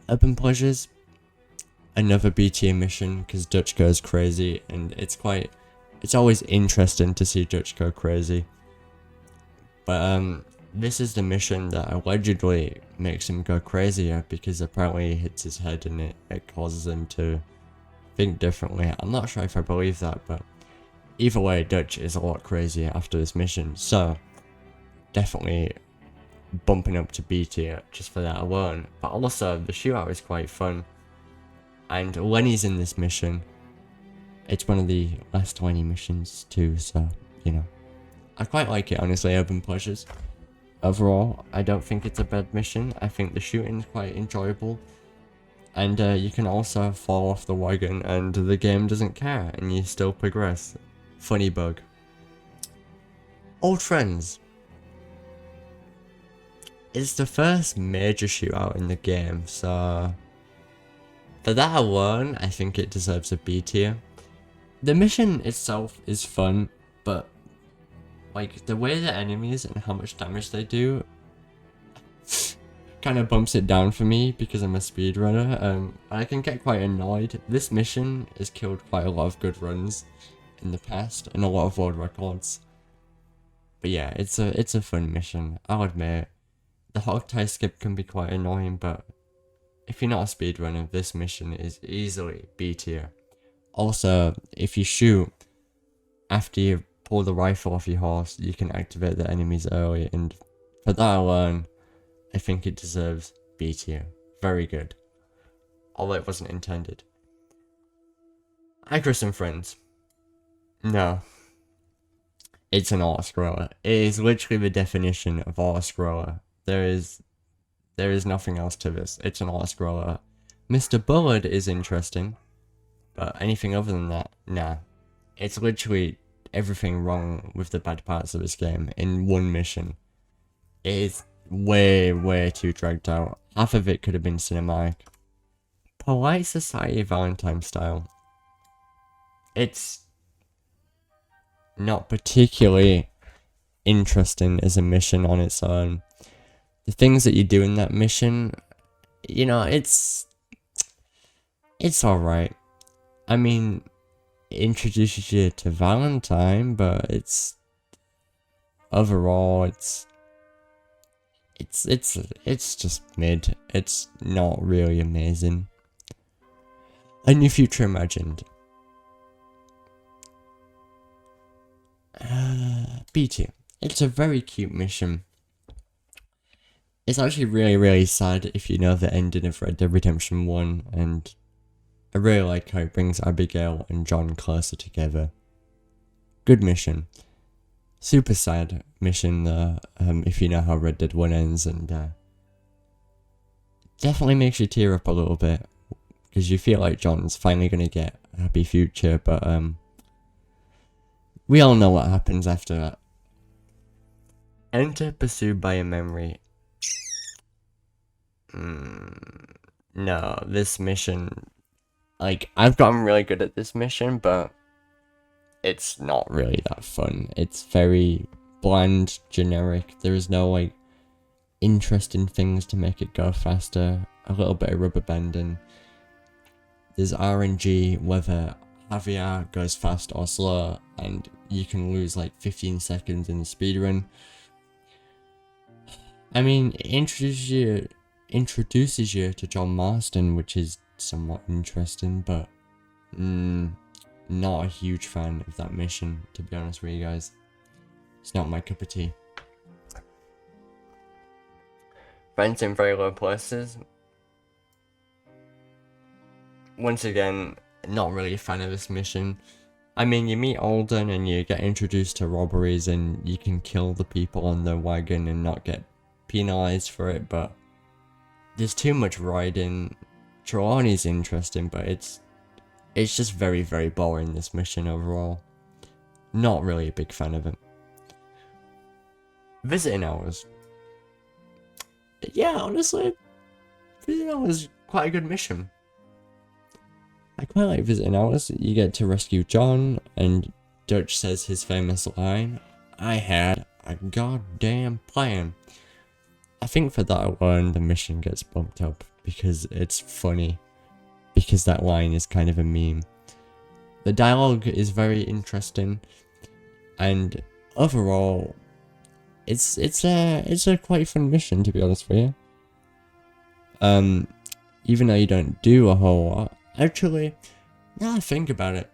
Urban Pleasures. Another B tier mission, because Dutch goes crazy, and it's always interesting to see Dutch go crazy. But this is the mission that allegedly makes him go crazier, because apparently it hits his head and it causes him to think differently. I'm not sure if I believe that, but either way, Dutch is a lot crazier after this mission, so definitely bumping up to B tier just for that alone. But also, the shootout is quite fun. And Lenny's in this mission. It's one of the last 20 missions too, so, you know. I quite like it, honestly, Urban Pleasures. Overall, I don't think it's a bad mission. I think the shooting's quite enjoyable. And you can also fall off the wagon and the game doesn't care and you still progress. Funny bug. Old Friends. It's the first major shootout in the game, so for that alone, I think it deserves a B tier. The mission itself is fun, but like the way the enemies and how much damage they do kind of bumps it down for me because I'm a speedrunner. I can get quite annoyed. This mission has killed quite a lot of good runs in the past and a lot of world records. But yeah, it's a fun mission, I'll admit. The hog tie skip can be quite annoying, but if you're not a speedrunner, this mission is easily B tier. Also, if you shoot after you pull the rifle off your horse, you can activate the enemies early, and for that alone, I think it deserves B tier. Very good. Although it wasn't intended. Icarus and Friends. No. It's an auto-scroller. It is literally the definition of auto-scroller. There is nothing else to this. It's an auto-scroller. Mr. Bullard is interesting, but anything other than that, nah. It's literally everything wrong with the bad parts of this game in one mission. It is way, way too dragged out. Half of it could have been cinematic. Polite Society Valentine style. It's not particularly interesting as a mission on its own. The things that you do in that mission, you know, it's alright. I mean, it introduces you to Valentine, but overall, it's just mid. It's not really amazing. A New Future Imagined. B tier. It's a very cute mission. It's actually really, really sad if you know the ending of Red Dead Redemption 1, and I really like how it brings Abigail and John closer together. Good mission. Super sad mission though, if you know how Red Dead 1 ends, and definitely makes you tear up a little bit, because you feel like John's finally gonna get a happy future, but we all know what happens after that. Enter pursued by a memory. No, this mission, like, I've gotten really good at this mission, but it's not really that fun. It's very bland, generic. There is no, like, interesting things to make it go faster. A little bit of rubber banding. There's RNG whether Javier goes fast or slow, and you can lose like 15 seconds in the speedrun. I mean, it introduces you to John Marston, which is somewhat interesting, but not a huge fan of that mission, to be honest with you guys. It's not my cup of tea. Friends in very low places. Once again, not really a fan of this mission. I mean, you meet Alden and you get introduced to robberies and you can kill the people on the wagon and not get penalized for it, but there's too much riding. Trelawney's interesting, but it's just very, very boring, this mission overall. Not really a big fan of it. Visiting hours. Yeah, honestly, visiting hours is quite a good mission. I quite like visiting hours. You get to rescue John, and Dutch says his famous line, "I had a goddamn plan." I think for that alone, the mission gets bumped up because it's funny. Because that line is kind of a meme. The dialogue is very interesting, and overall, it's a quite fun mission, to be honest with you. Even though you don't do a whole lot. Actually, now I think about it,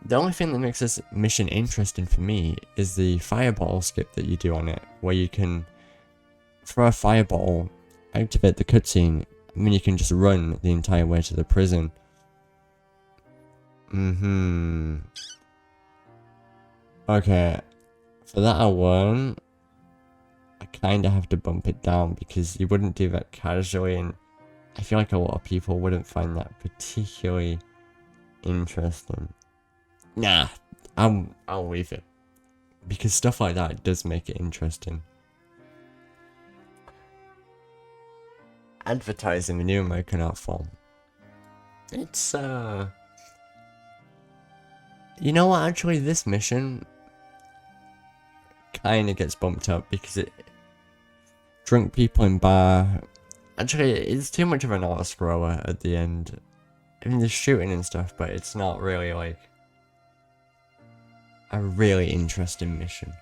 the only thing that makes this mission interesting for me is the fireball skip that you do on it, where you can throw a fireball, activate the cutscene, and then you can just run the entire way to the prison. Okay, for that alone, I kinda have to bump it down because you wouldn't do that casually, and I feel like a lot of people wouldn't find that particularly interesting. Nah, I'll leave it. Because stuff like that does make it interesting. Advertising the new American art form. It's, you know what, actually this mission kinda gets bumped up because it... Drunk people in bar... Actually, it's too much of an auto-scroller at the end. I mean, there's shooting and stuff, but it's not really, like, a really interesting mission.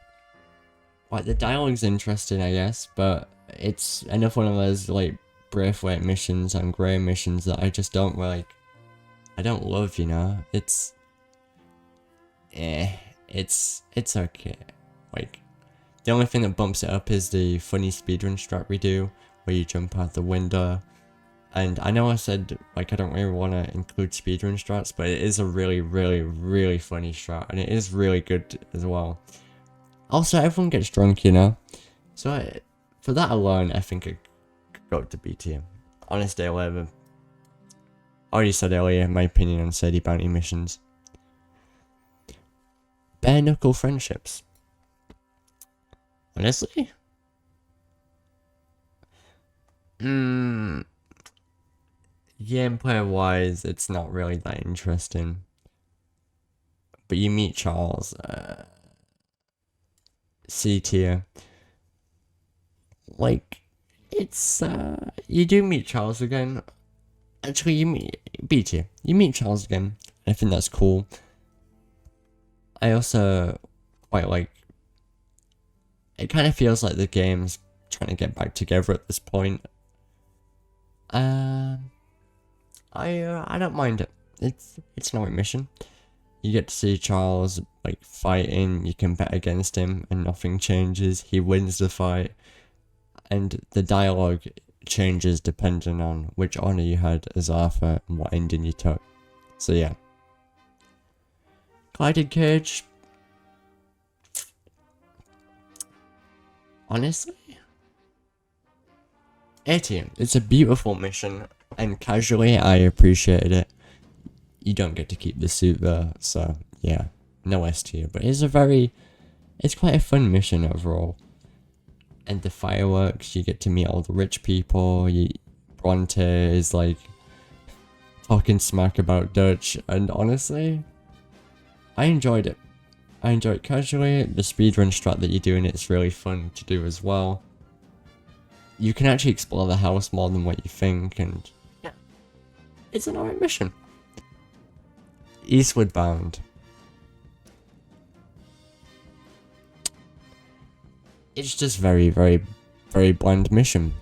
Like, the dialogue's interesting, I guess, but it's enough one of those, like, Braithwaite missions and Grey missions that I just don't, like, I don't love, you know? It's okay. Like, the only thing that bumps it up is the funny speedrun strat we do, where you jump out the window. And I know I said, like, I don't really want to include speedrun strats, but it is a really, really, really funny strat, and it is really good as well. Also, everyone gets drunk, you know? So, for that alone, I think it could go to B tier. Honest Day 11. I already said earlier my opinion on Sadie Bounty missions. Bare knuckle friendships. Honestly? Gameplay wise, it's not really that interesting. But you meet Charles, C tier. Like, it's, you do meet Charles again. Actually, you meet, B tier. You meet Charles again. I think that's cool. I also quite like, it kind of feels like the game's trying to get back together at this point. I don't mind it. It's no mission. You get to see Charles, like, fighting, you can bet against him and nothing changes. He wins the fight. And the dialogue changes depending on which honor you had as Arthur and what ending you took. So yeah. Glided Cage. Honestly? A tier. It's a beautiful mission, and casually I appreciated it. You don't get to keep the suit though, so yeah, no S tier. But it's It's quite a fun mission overall. And the fireworks, you get to meet all the rich people. Bronte is like talking smack about Dutch, and honestly, I enjoyed it. I enjoyed it casually. The speedrun strat that you do in it is really fun to do as well. You can actually explore the house more than what you think, and yeah, it's an alright mission. Eastward Bound. It's just very, very, very bland mission.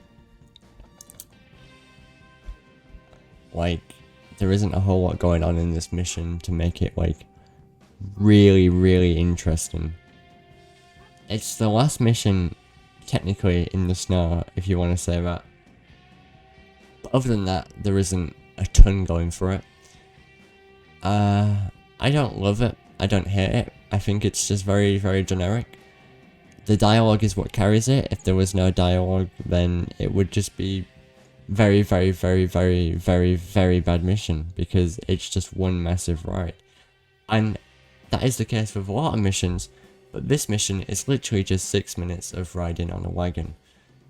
Like, there isn't a whole lot going on in this mission to make it, like, really, really interesting. It's the last mission, technically, in the snow, if you want to say that. But other than that, there isn't a ton going for it. I don't love it. I don't hate it. I think it's just very, very generic. The dialogue is what carries it. If there was no dialogue, then it would just be very, very, very, very, very, very bad mission, because it's just one massive ride. And that is the case with a lot of missions, but this mission is literally just 6 minutes of riding on a wagon.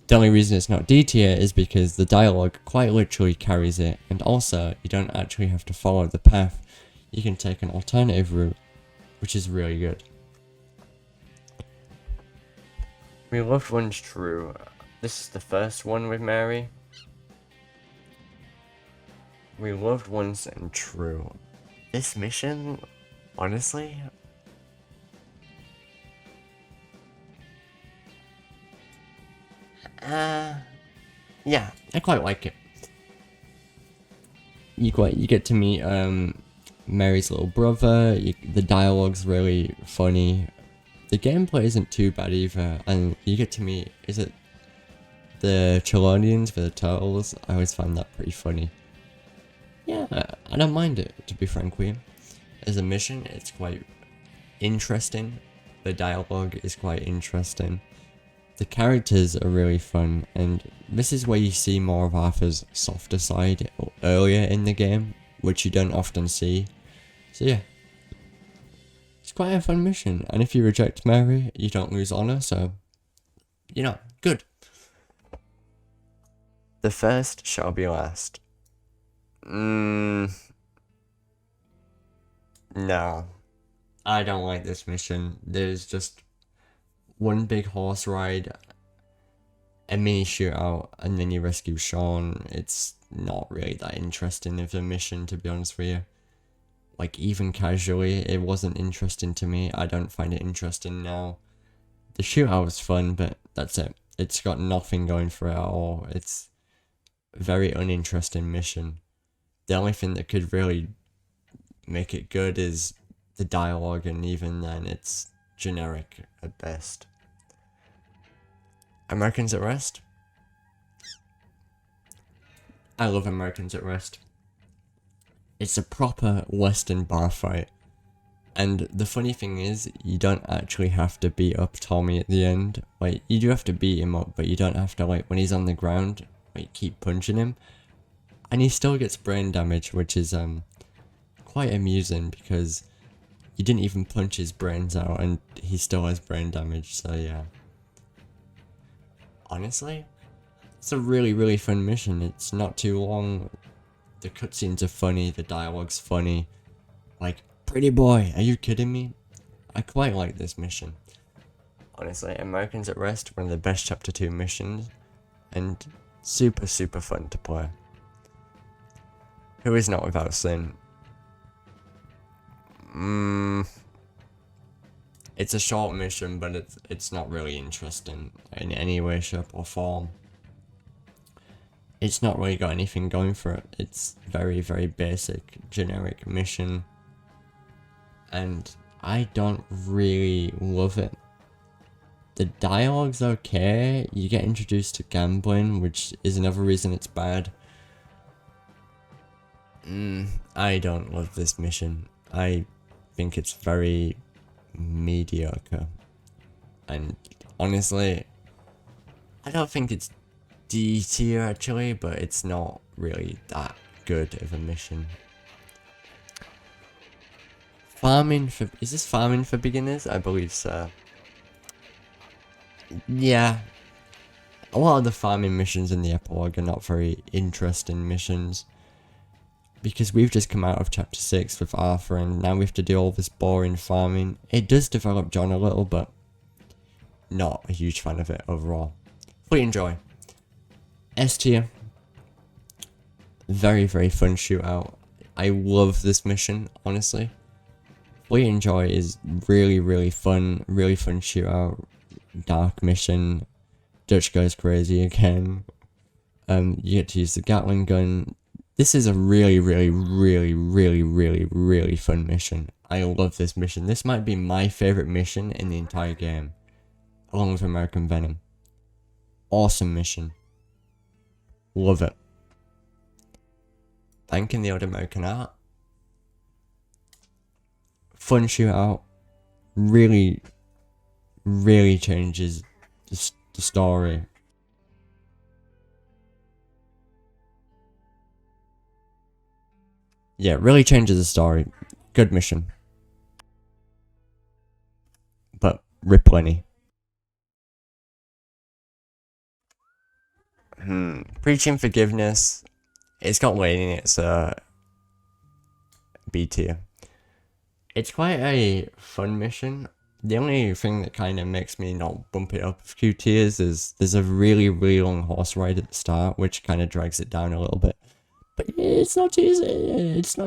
The only reason it's not D tier is because the dialogue quite literally carries it, and also you don't actually have to follow the path. You can take an alternative route, which is really good. We loved one's true. This is the first one with Mary. We loved ones and true. This mission, honestly, yeah, I quite like it. You get to meet Mary's little brother. The dialogue's really funny. The gameplay isn't too bad either, and you get to meet, is it the Chelonians for the turtles? I always find that pretty funny. Yeah, I don't mind it, to be frank with you. As a mission, it's quite interesting. The dialogue is quite interesting. The characters are really fun, and this is where you see more of Arthur's softer side earlier in the game, which you don't often see. So yeah, it's quite a fun mission, and if you reject Mary, you don't lose honor, so, you know, good. The first shall be last. No. I don't like this mission. There's just one big horse ride, a mini shootout, and then you rescue Sean. It's not really that interesting of a mission, to be honest with you. Like, even casually, it wasn't interesting to me. I don't find it interesting now. The shootout was fun, but that's it. It's got nothing going for it at all. It's a very uninteresting mission. The only thing that could really make it good is the dialogue, and even then it's generic at best. Americans at Rest? I love Americans at Rest. It's a proper Western bar fight. And the funny thing is, you don't actually have to beat up Tommy at the end. Like, you do have to beat him up, but you don't have to, like, when he's on the ground, like, keep punching him. And he still gets brain damage, which is, quite amusing, because you didn't even punch his brains out, and he still has brain damage, so yeah. Honestly, it's a really, really fun mission. It's not too long. The cutscenes are funny, the dialogue's funny. Like, pretty boy, are you kidding me? I quite like this mission. Honestly, Americans at Rest, one of the best Chapter 2 missions, and super, super fun to play. Who is not without sin? It's a short mission, but it's not really interesting in any way, shape, or form. It's not really got anything going for it. It's very, very basic, generic mission. And I don't really love it. The dialogue's okay. You get introduced to gambling, which is another reason it's bad. I don't love this mission. I think it's very mediocre. And honestly, I don't think it's D tier actually, but it's not really that good of a mission. Farming for, is this farming for beginners? I believe so. Yeah, a lot of the farming missions in the epilogue are not very interesting missions. Because we've just come out of chapter 6 with Arthur and now we have to do all this boring farming. It does develop John a little, but not a huge fan of it overall. Fully enjoy. S tier. Very, very fun shootout. I love this mission, honestly. Fully enjoy is really, really fun shootout. Dark mission. Dutch goes crazy again. You get to use the Gatling gun. This is a really fun mission. I love this mission. This might be my favorite mission in the entire game, along with American Venom. Awesome mission. Love it. Thanking the old American art. Fun shootout. Really changes the story. Yeah, really changes the story. Good mission. But rip plenty. Preaching forgiveness. It's got Lane in it, so B tier. It's quite a fun mission. The only thing that kind of makes me not bump it up a few tiers is there's a really long horse ride at the start, which kind of drags it down a little bit. But it's not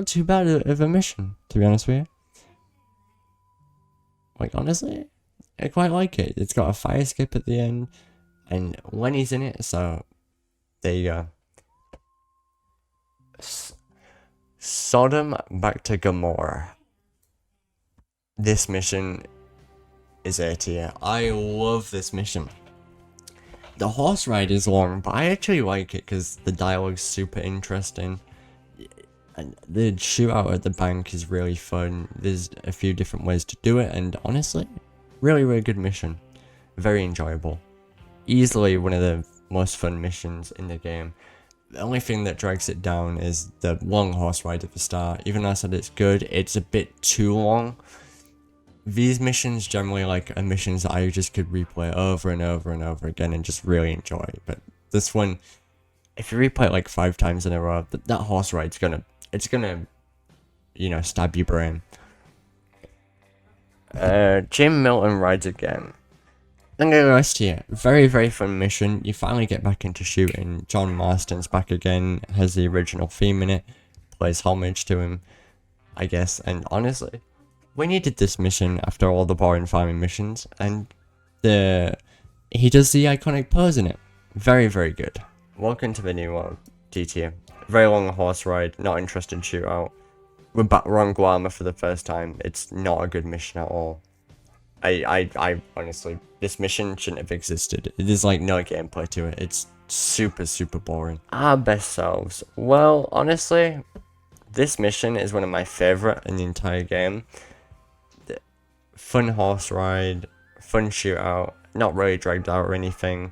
too bad of a mission, to be honest with you. Like, honestly, I quite like it. It's got a fire skip at the end, and Lenny's in it, so there you go. Sodom back to Gomorrah. This mission is A tier. I love this mission. The horse ride is long, but I actually like it because the dialogue's super interesting. And the shootout at the bank is really fun. There's a few different ways to do it, and honestly, really good mission. Very enjoyable. Easily one of the most fun missions in the game. The only thing that drags it down is the long horse ride at the start. Even though I said it's good, it's a bit too long. These missions generally like are missions that I just could replay over and over again and just really enjoy. But this one, if you replay it like 5 times in a row, that horse ride's gonna, you know, stab your brain. Jim Milton rides again. I'm gonna go S tier. Very fun mission. You finally get back into shooting. John Marston's back again, has the original theme in it, plays homage to him, I guess, and honestly, we needed this mission after all the boring farming missions, and he does the iconic pose in it. Very good. Welcome to the new world, D tier. Very long horse ride, not interested in shootout. We're back on Guarma for the first time. It's not a good mission at all. I honestly, this mission shouldn't have existed. There's like no gameplay to it. It's super boring. Our best selves. Well, honestly, this mission is one of my favorite in the entire game. Fun horse ride, fun shootout, not really dragged out or anything.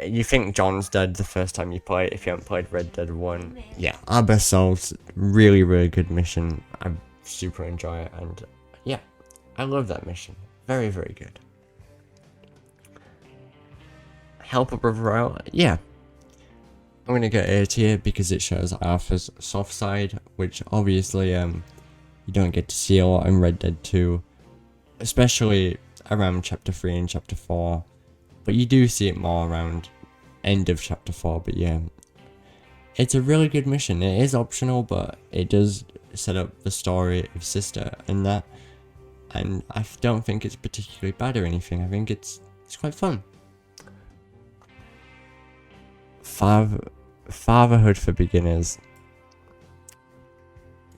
You think John's dead the first time you play it if you haven't played Red Dead 1. Yeah, Our Best Selves, really good mission. I super enjoy it, and yeah, I love that mission. Very good. Help a brother out? Yeah. I'm gonna get A tier because it shows Arthur's soft side, which obviously you don't get to see a lot in Red Dead 2. Especially around chapter 3 and chapter 4. But you do see it more around end of chapter 4, but yeah. It's a really good mission. It is optional, but it does set up the story of Sister and that. And I don't think it's particularly bad or anything. I think it's quite fun. Fatherhood for beginners.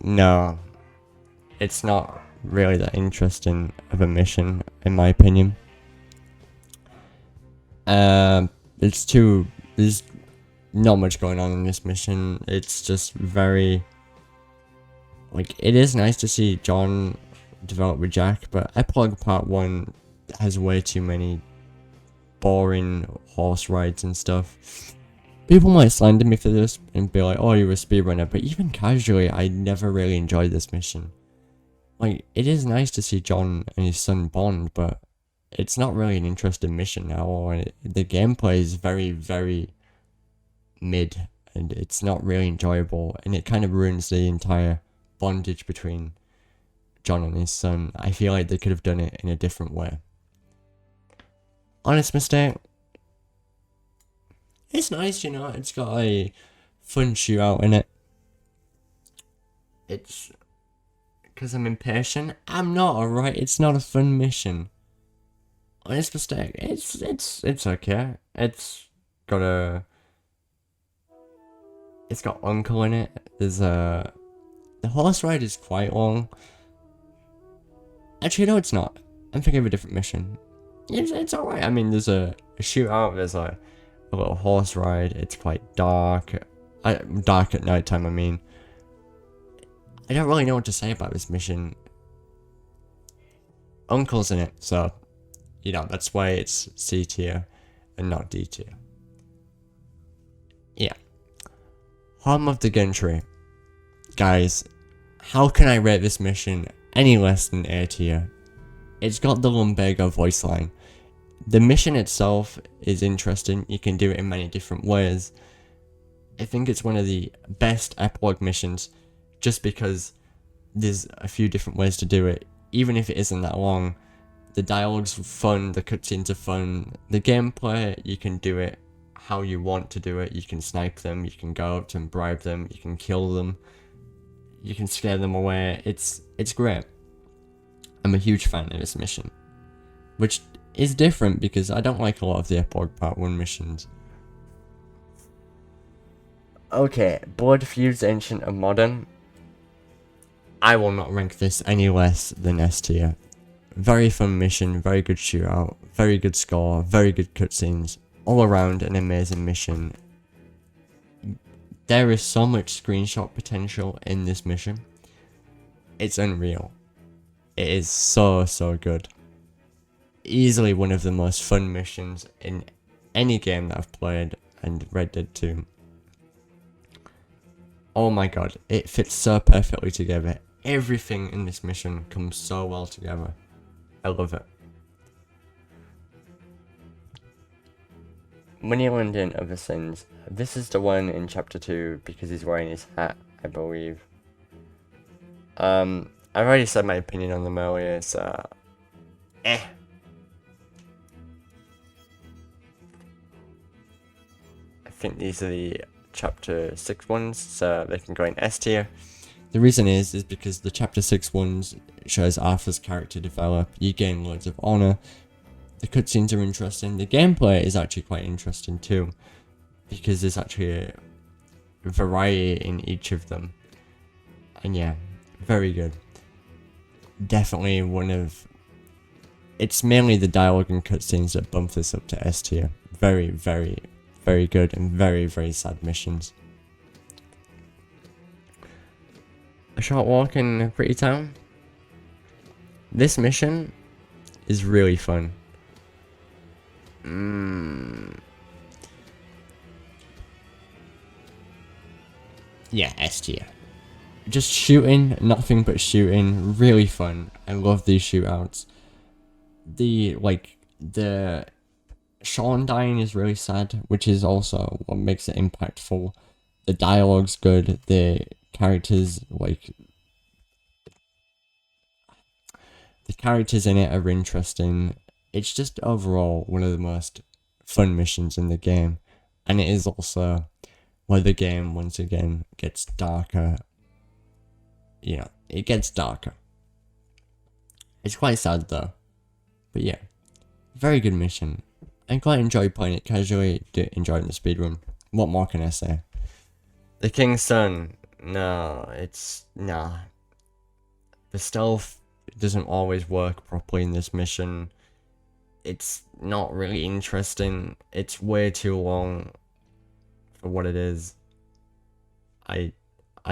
No. It's not really that interesting of a mission, in my opinion. There's not much going on in this mission. It's just very, like, it is nice to see John develop with Jack, but Epilogue Part 1 has way too many boring horse rides and stuff. People might slander me for this and be like, oh, you're a speedrunner, but even casually, I never really enjoyed this mission. Like, it is nice to see John and his son bond, but it's not really an interesting mission now, or the gameplay is very, very mid, and it's not really enjoyable, and it kind of ruins the entire bondage between John and his son. I feel like they could have done it in a different way. Honest mistake. It's nice, you know, it's got a fun shootout in it. It's because I'm impatient. I'm not, alright, it's not a fun mission. Honest mistake. It's okay. It's got Uncle in it. The horse ride is quite long. Actually, no, it's not. I'm thinking of a different mission. It's alright. I mean, there's a shootout. There's a little horse ride. It's quite dark. Dark at night time. I mean, I don't really know what to say about this mission. Uncle's in it, so you know that's why it's C tier and not D tier. Yeah. Home of the Gentry. Guys, how can I rate this mission any less than A tier? It's got the Lumbago voice line. The mission itself is interesting. You can do it in many different ways. I think it's one of the best epilogue missions just because there's a few different ways to do it. Even if it isn't that long, the dialogue's fun, the cutscenes are fun, the gameplay, you can do it how you want to do it. You can snipe them, you can go up to and bribe them, you can kill them, you can scare them away. It's great. I'm a huge fan of this mission, which is different because I don't like a lot of the epilogue part 1 missions. Okay, Blood Feuds Ancient and Modern. I will not rank this any less than S tier. Very fun mission, very good shootout, very good score, very good cutscenes, all around an amazing mission. There is so much screenshot potential in this mission. It's unreal. It is so good. Easily one of the most fun missions in any game that I've played, and Red Dead 2. Oh my god, it fits so perfectly together. Everything in this mission comes so well together. I love it. Moneyland and Other Sins. This is the one in chapter 2 because he's wearing his hat, I believe. I've already said my opinion on them earlier, so I think these are the chapter 6 ones, so they can go in S tier. The reason is because the chapter 6 ones shows Arthur's character develop, you gain loads of honor, the cutscenes are interesting, the gameplay is actually quite interesting too, because there's actually a variety in each of them, and yeah, very good. Definitely one of, it's mainly the dialogue and cutscenes that bump this up to S tier. Very good and very sad missions. A Short Walk in a Pretty Town. This mission is really fun. Yeah, S tier. Just shooting, nothing but shooting, really fun. I love these shootouts. The Sean dying is really sad, which is also what makes it impactful. The dialogue's good, the characters, the characters in it are interesting. It's just overall one of the most fun missions in the game, and it is also where the game once again gets darker. You know, it gets darker. It's quite sad though, but yeah, very good mission. I quite enjoy playing it casually, enjoying the speedrun. What more can I say? The King's Son. No, nah. The stealth doesn't always work properly in this mission. It's not really interesting. It's way too long for what it is. I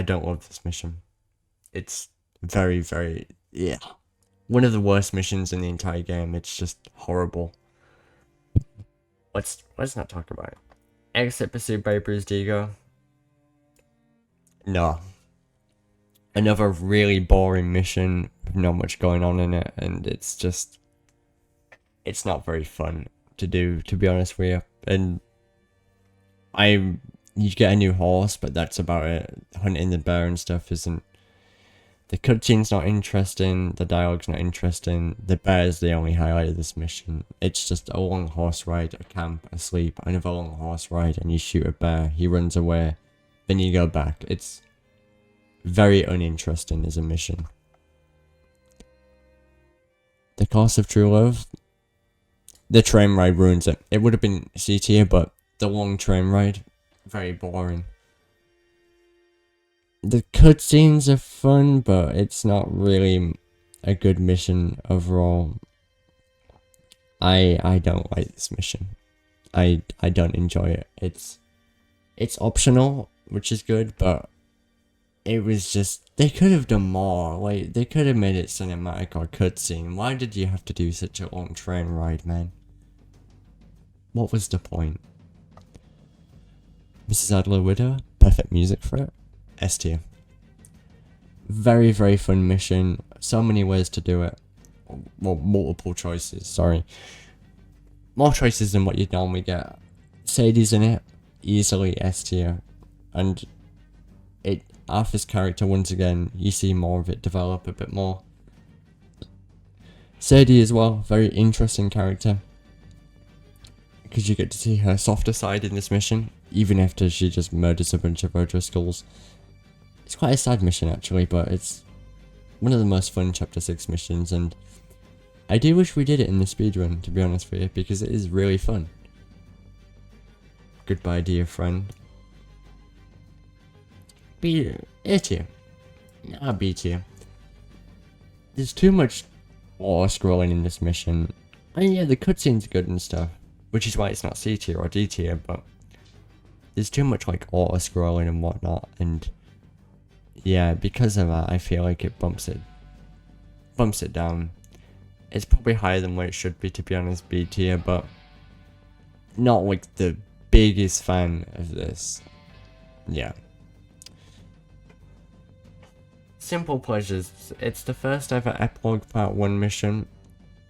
don't love this mission. It's very, yeah. One of the worst missions in the entire game. It's just horrible. Let's not talk about it. Exit pursued by Bruised Ego. No. Another really boring mission with not much going on in it, and it's just it's not very fun to do, to be honest with you. And you get a new horse, but that's about it. Hunting the bear and stuff isn't. The cutscene's not interesting, the dialogue's not interesting, the bear's the only highlight of this mission. It's just a long horse ride, a camp, a sleep, another long horse ride, and you shoot a bear, he runs away, then you go back. It's very uninteresting as a mission. The Cost of True Love, the train ride ruins it. It would have been C tier, but the long train ride, very boring. The cutscenes are fun, but it's not really a good mission overall. I don't like this mission. I don't enjoy it. It's optional, which is good, but it was just, they could have done more. Like, they could have made it cinematic or cutscene. Why did you have to do such a long train ride, man? What was the point? Mrs. Adler Widow, perfect music for it. S tier. Very, very fun mission. So many ways to do it. Well, multiple choices, sorry. More choices than what you'd normally get. Sadie's in it, easily S tier. And Arthur's character, once again, you see more of it develop a bit more. Sadie as well, very interesting character. Because you get to see her softer side in this mission, even after she just murders a bunch of O'Driscolls. It's quite a sad mission actually, but it's one of the most fun Chapter 6 missions, and I do wish we did it in the speedrun, to be honest with you, because it is really fun. Goodbye, dear friend. A tier. Nah, B tier. There's too much scrolling in this mission. And yeah, the cutscene's good and stuff, which is why it's not C tier or D tier, but there's too much like scrolling and whatnot, and yeah, because of that, I feel like it bumps it down. It's probably higher than what it should be, to be honest, B tier, but not like the biggest fan of this. Yeah. Simple Pleasures. It's the first ever Epilogue Part 1 mission.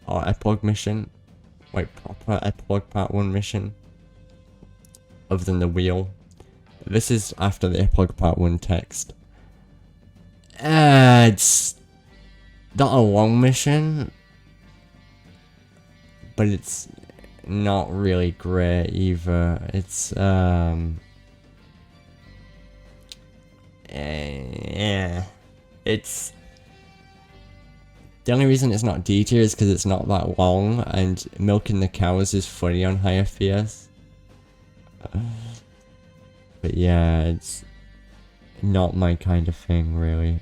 Or Epilogue mission. Wait, proper Epilogue Part 1 mission. Other than the wheel. This is after the Epilogue Part 1 text. It's not a long mission, but it's not really great either. It's yeah, it's the only reason it's not D tier is because it's not that long, and milking the cows is funny on high FPS. But yeah, it's not my kind of thing, really.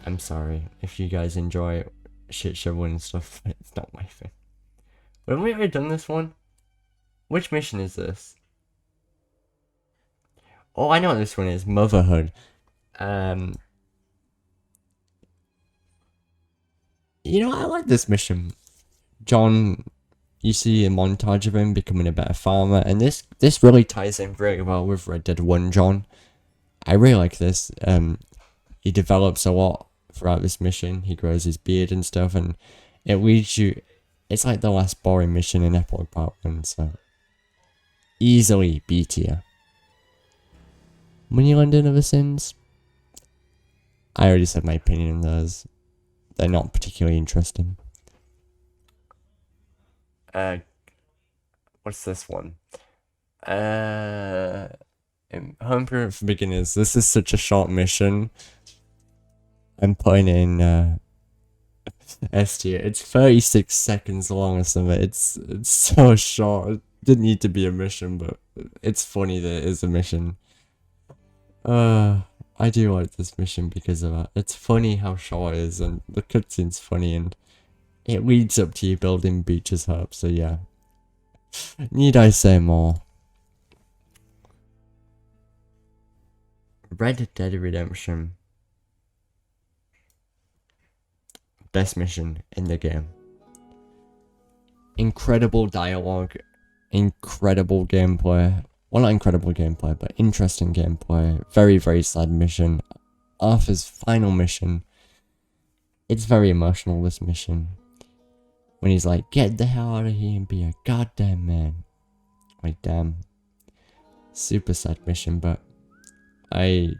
I'm sorry if you guys enjoy shit shoveling and stuff, but it's not my thing. But haven't we already done this one? Which mission is this? Oh, I know what this one is. Motherhood. You know, I like this mission. John, you see a montage of him becoming a better farmer, and this really ties in very well with Red Dead 1 John. I really like this. He develops a lot throughout this mission. He grows his beard and stuff, and it leads you. It's like the last boring mission in Epilogue Part 1, so easily B tier. Moneyland and Other Sins. I already said my opinion on those. They're not particularly interesting. What's this one? Home Improvement for Beginners. This is such a short mission. I'm putting in S tier. It's 36 seconds long or something. It's so short. It didn't need to be a mission, but it's funny that it is a mission. I do like this mission because of that. It's funny how short it is, and the cutscene's funny, and it leads up to you building Beach's Hub, so yeah. Need I say more? Red Dead Redemption. Best mission in the game. Incredible dialogue, incredible gameplay. Well, not incredible gameplay, but interesting gameplay. Very, very sad mission. Arthur's final mission. It's very emotional, this mission. when he's like, get the hell out of here and be a goddamn man. Like, damn. Super sad mission, but I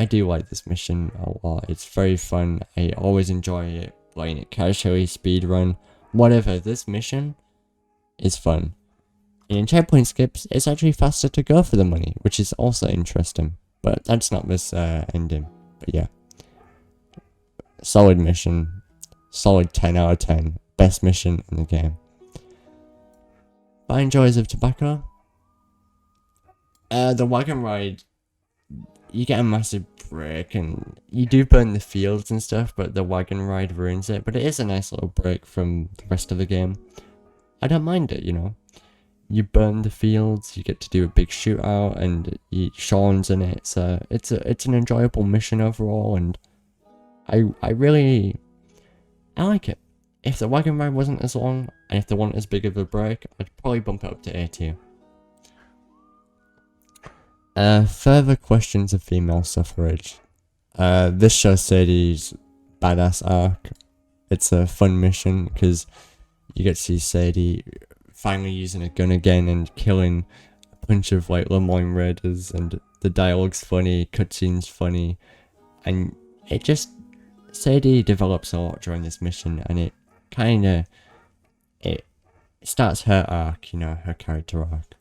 do like this mission a lot. It's very fun. I always enjoy it, playing it casually, speedrun, whatever. This mission is fun. And in checkpoint skips, it's actually faster to go for the money, which is also interesting. But that's not this ending. But yeah. Solid mission. Solid 10 out of 10. Best mission in the game. Buying Joys of Tobacco. The wagon ride, you get a massive break, and you do burn the fields and stuff, but the wagon ride ruins it. But it is a nice little break from the rest of the game. I don't mind it, you know. You burn the fields, you get to do a big shootout, and Sean's in it. So it's an enjoyable mission overall, and I like it. If the wagon ride wasn't as long, and if there wasn't as big of a break, I'd probably bump it up to A tier. Further questions of female suffrage. This shows Sadie's badass arc. It's a fun mission because you get to see Sadie finally using a gun again and killing a bunch of like Lemoyne Raiders, and the dialogue's funny, cutscene's funny, and it just, Sadie develops a lot during this mission, and it kinda, it starts her arc, you know, her character arc.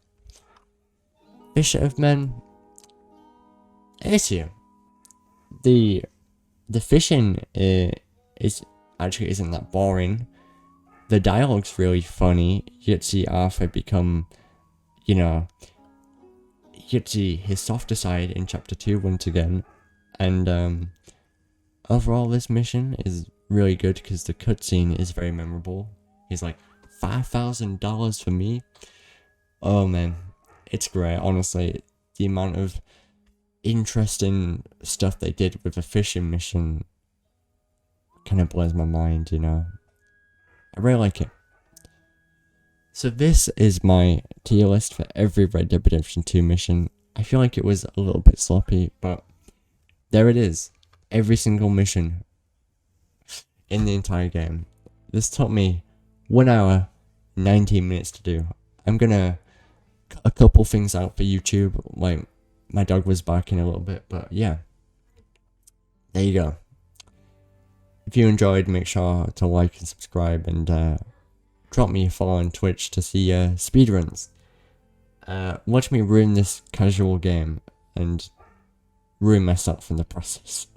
Fisher of Men. It's here. The fishing isn't that boring. The dialogue's really funny. You get to see Arthur become, you know, you get to see his softer side in chapter 2 once again. And overall this mission is really good because the cutscene is very memorable. He's like, $5,000 for me? Oh man. It's great, honestly. The amount of interesting stuff they did with the fishing mission kind of blows my mind, you know. I really like it. So this is my tier list for every Red Dead Redemption 2 mission. I feel like it was a little bit sloppy, but there it is. Every single mission in the entire game. This took me 1 hour, 19 minutes to do. I'm gonna a couple things out for YouTube, like my dog was barking a little bit, but yeah, there you go. If you enjoyed, make sure to like and subscribe, and drop me a follow on Twitch to see speedruns. Watch me ruin this casual game and ruin myself in the process.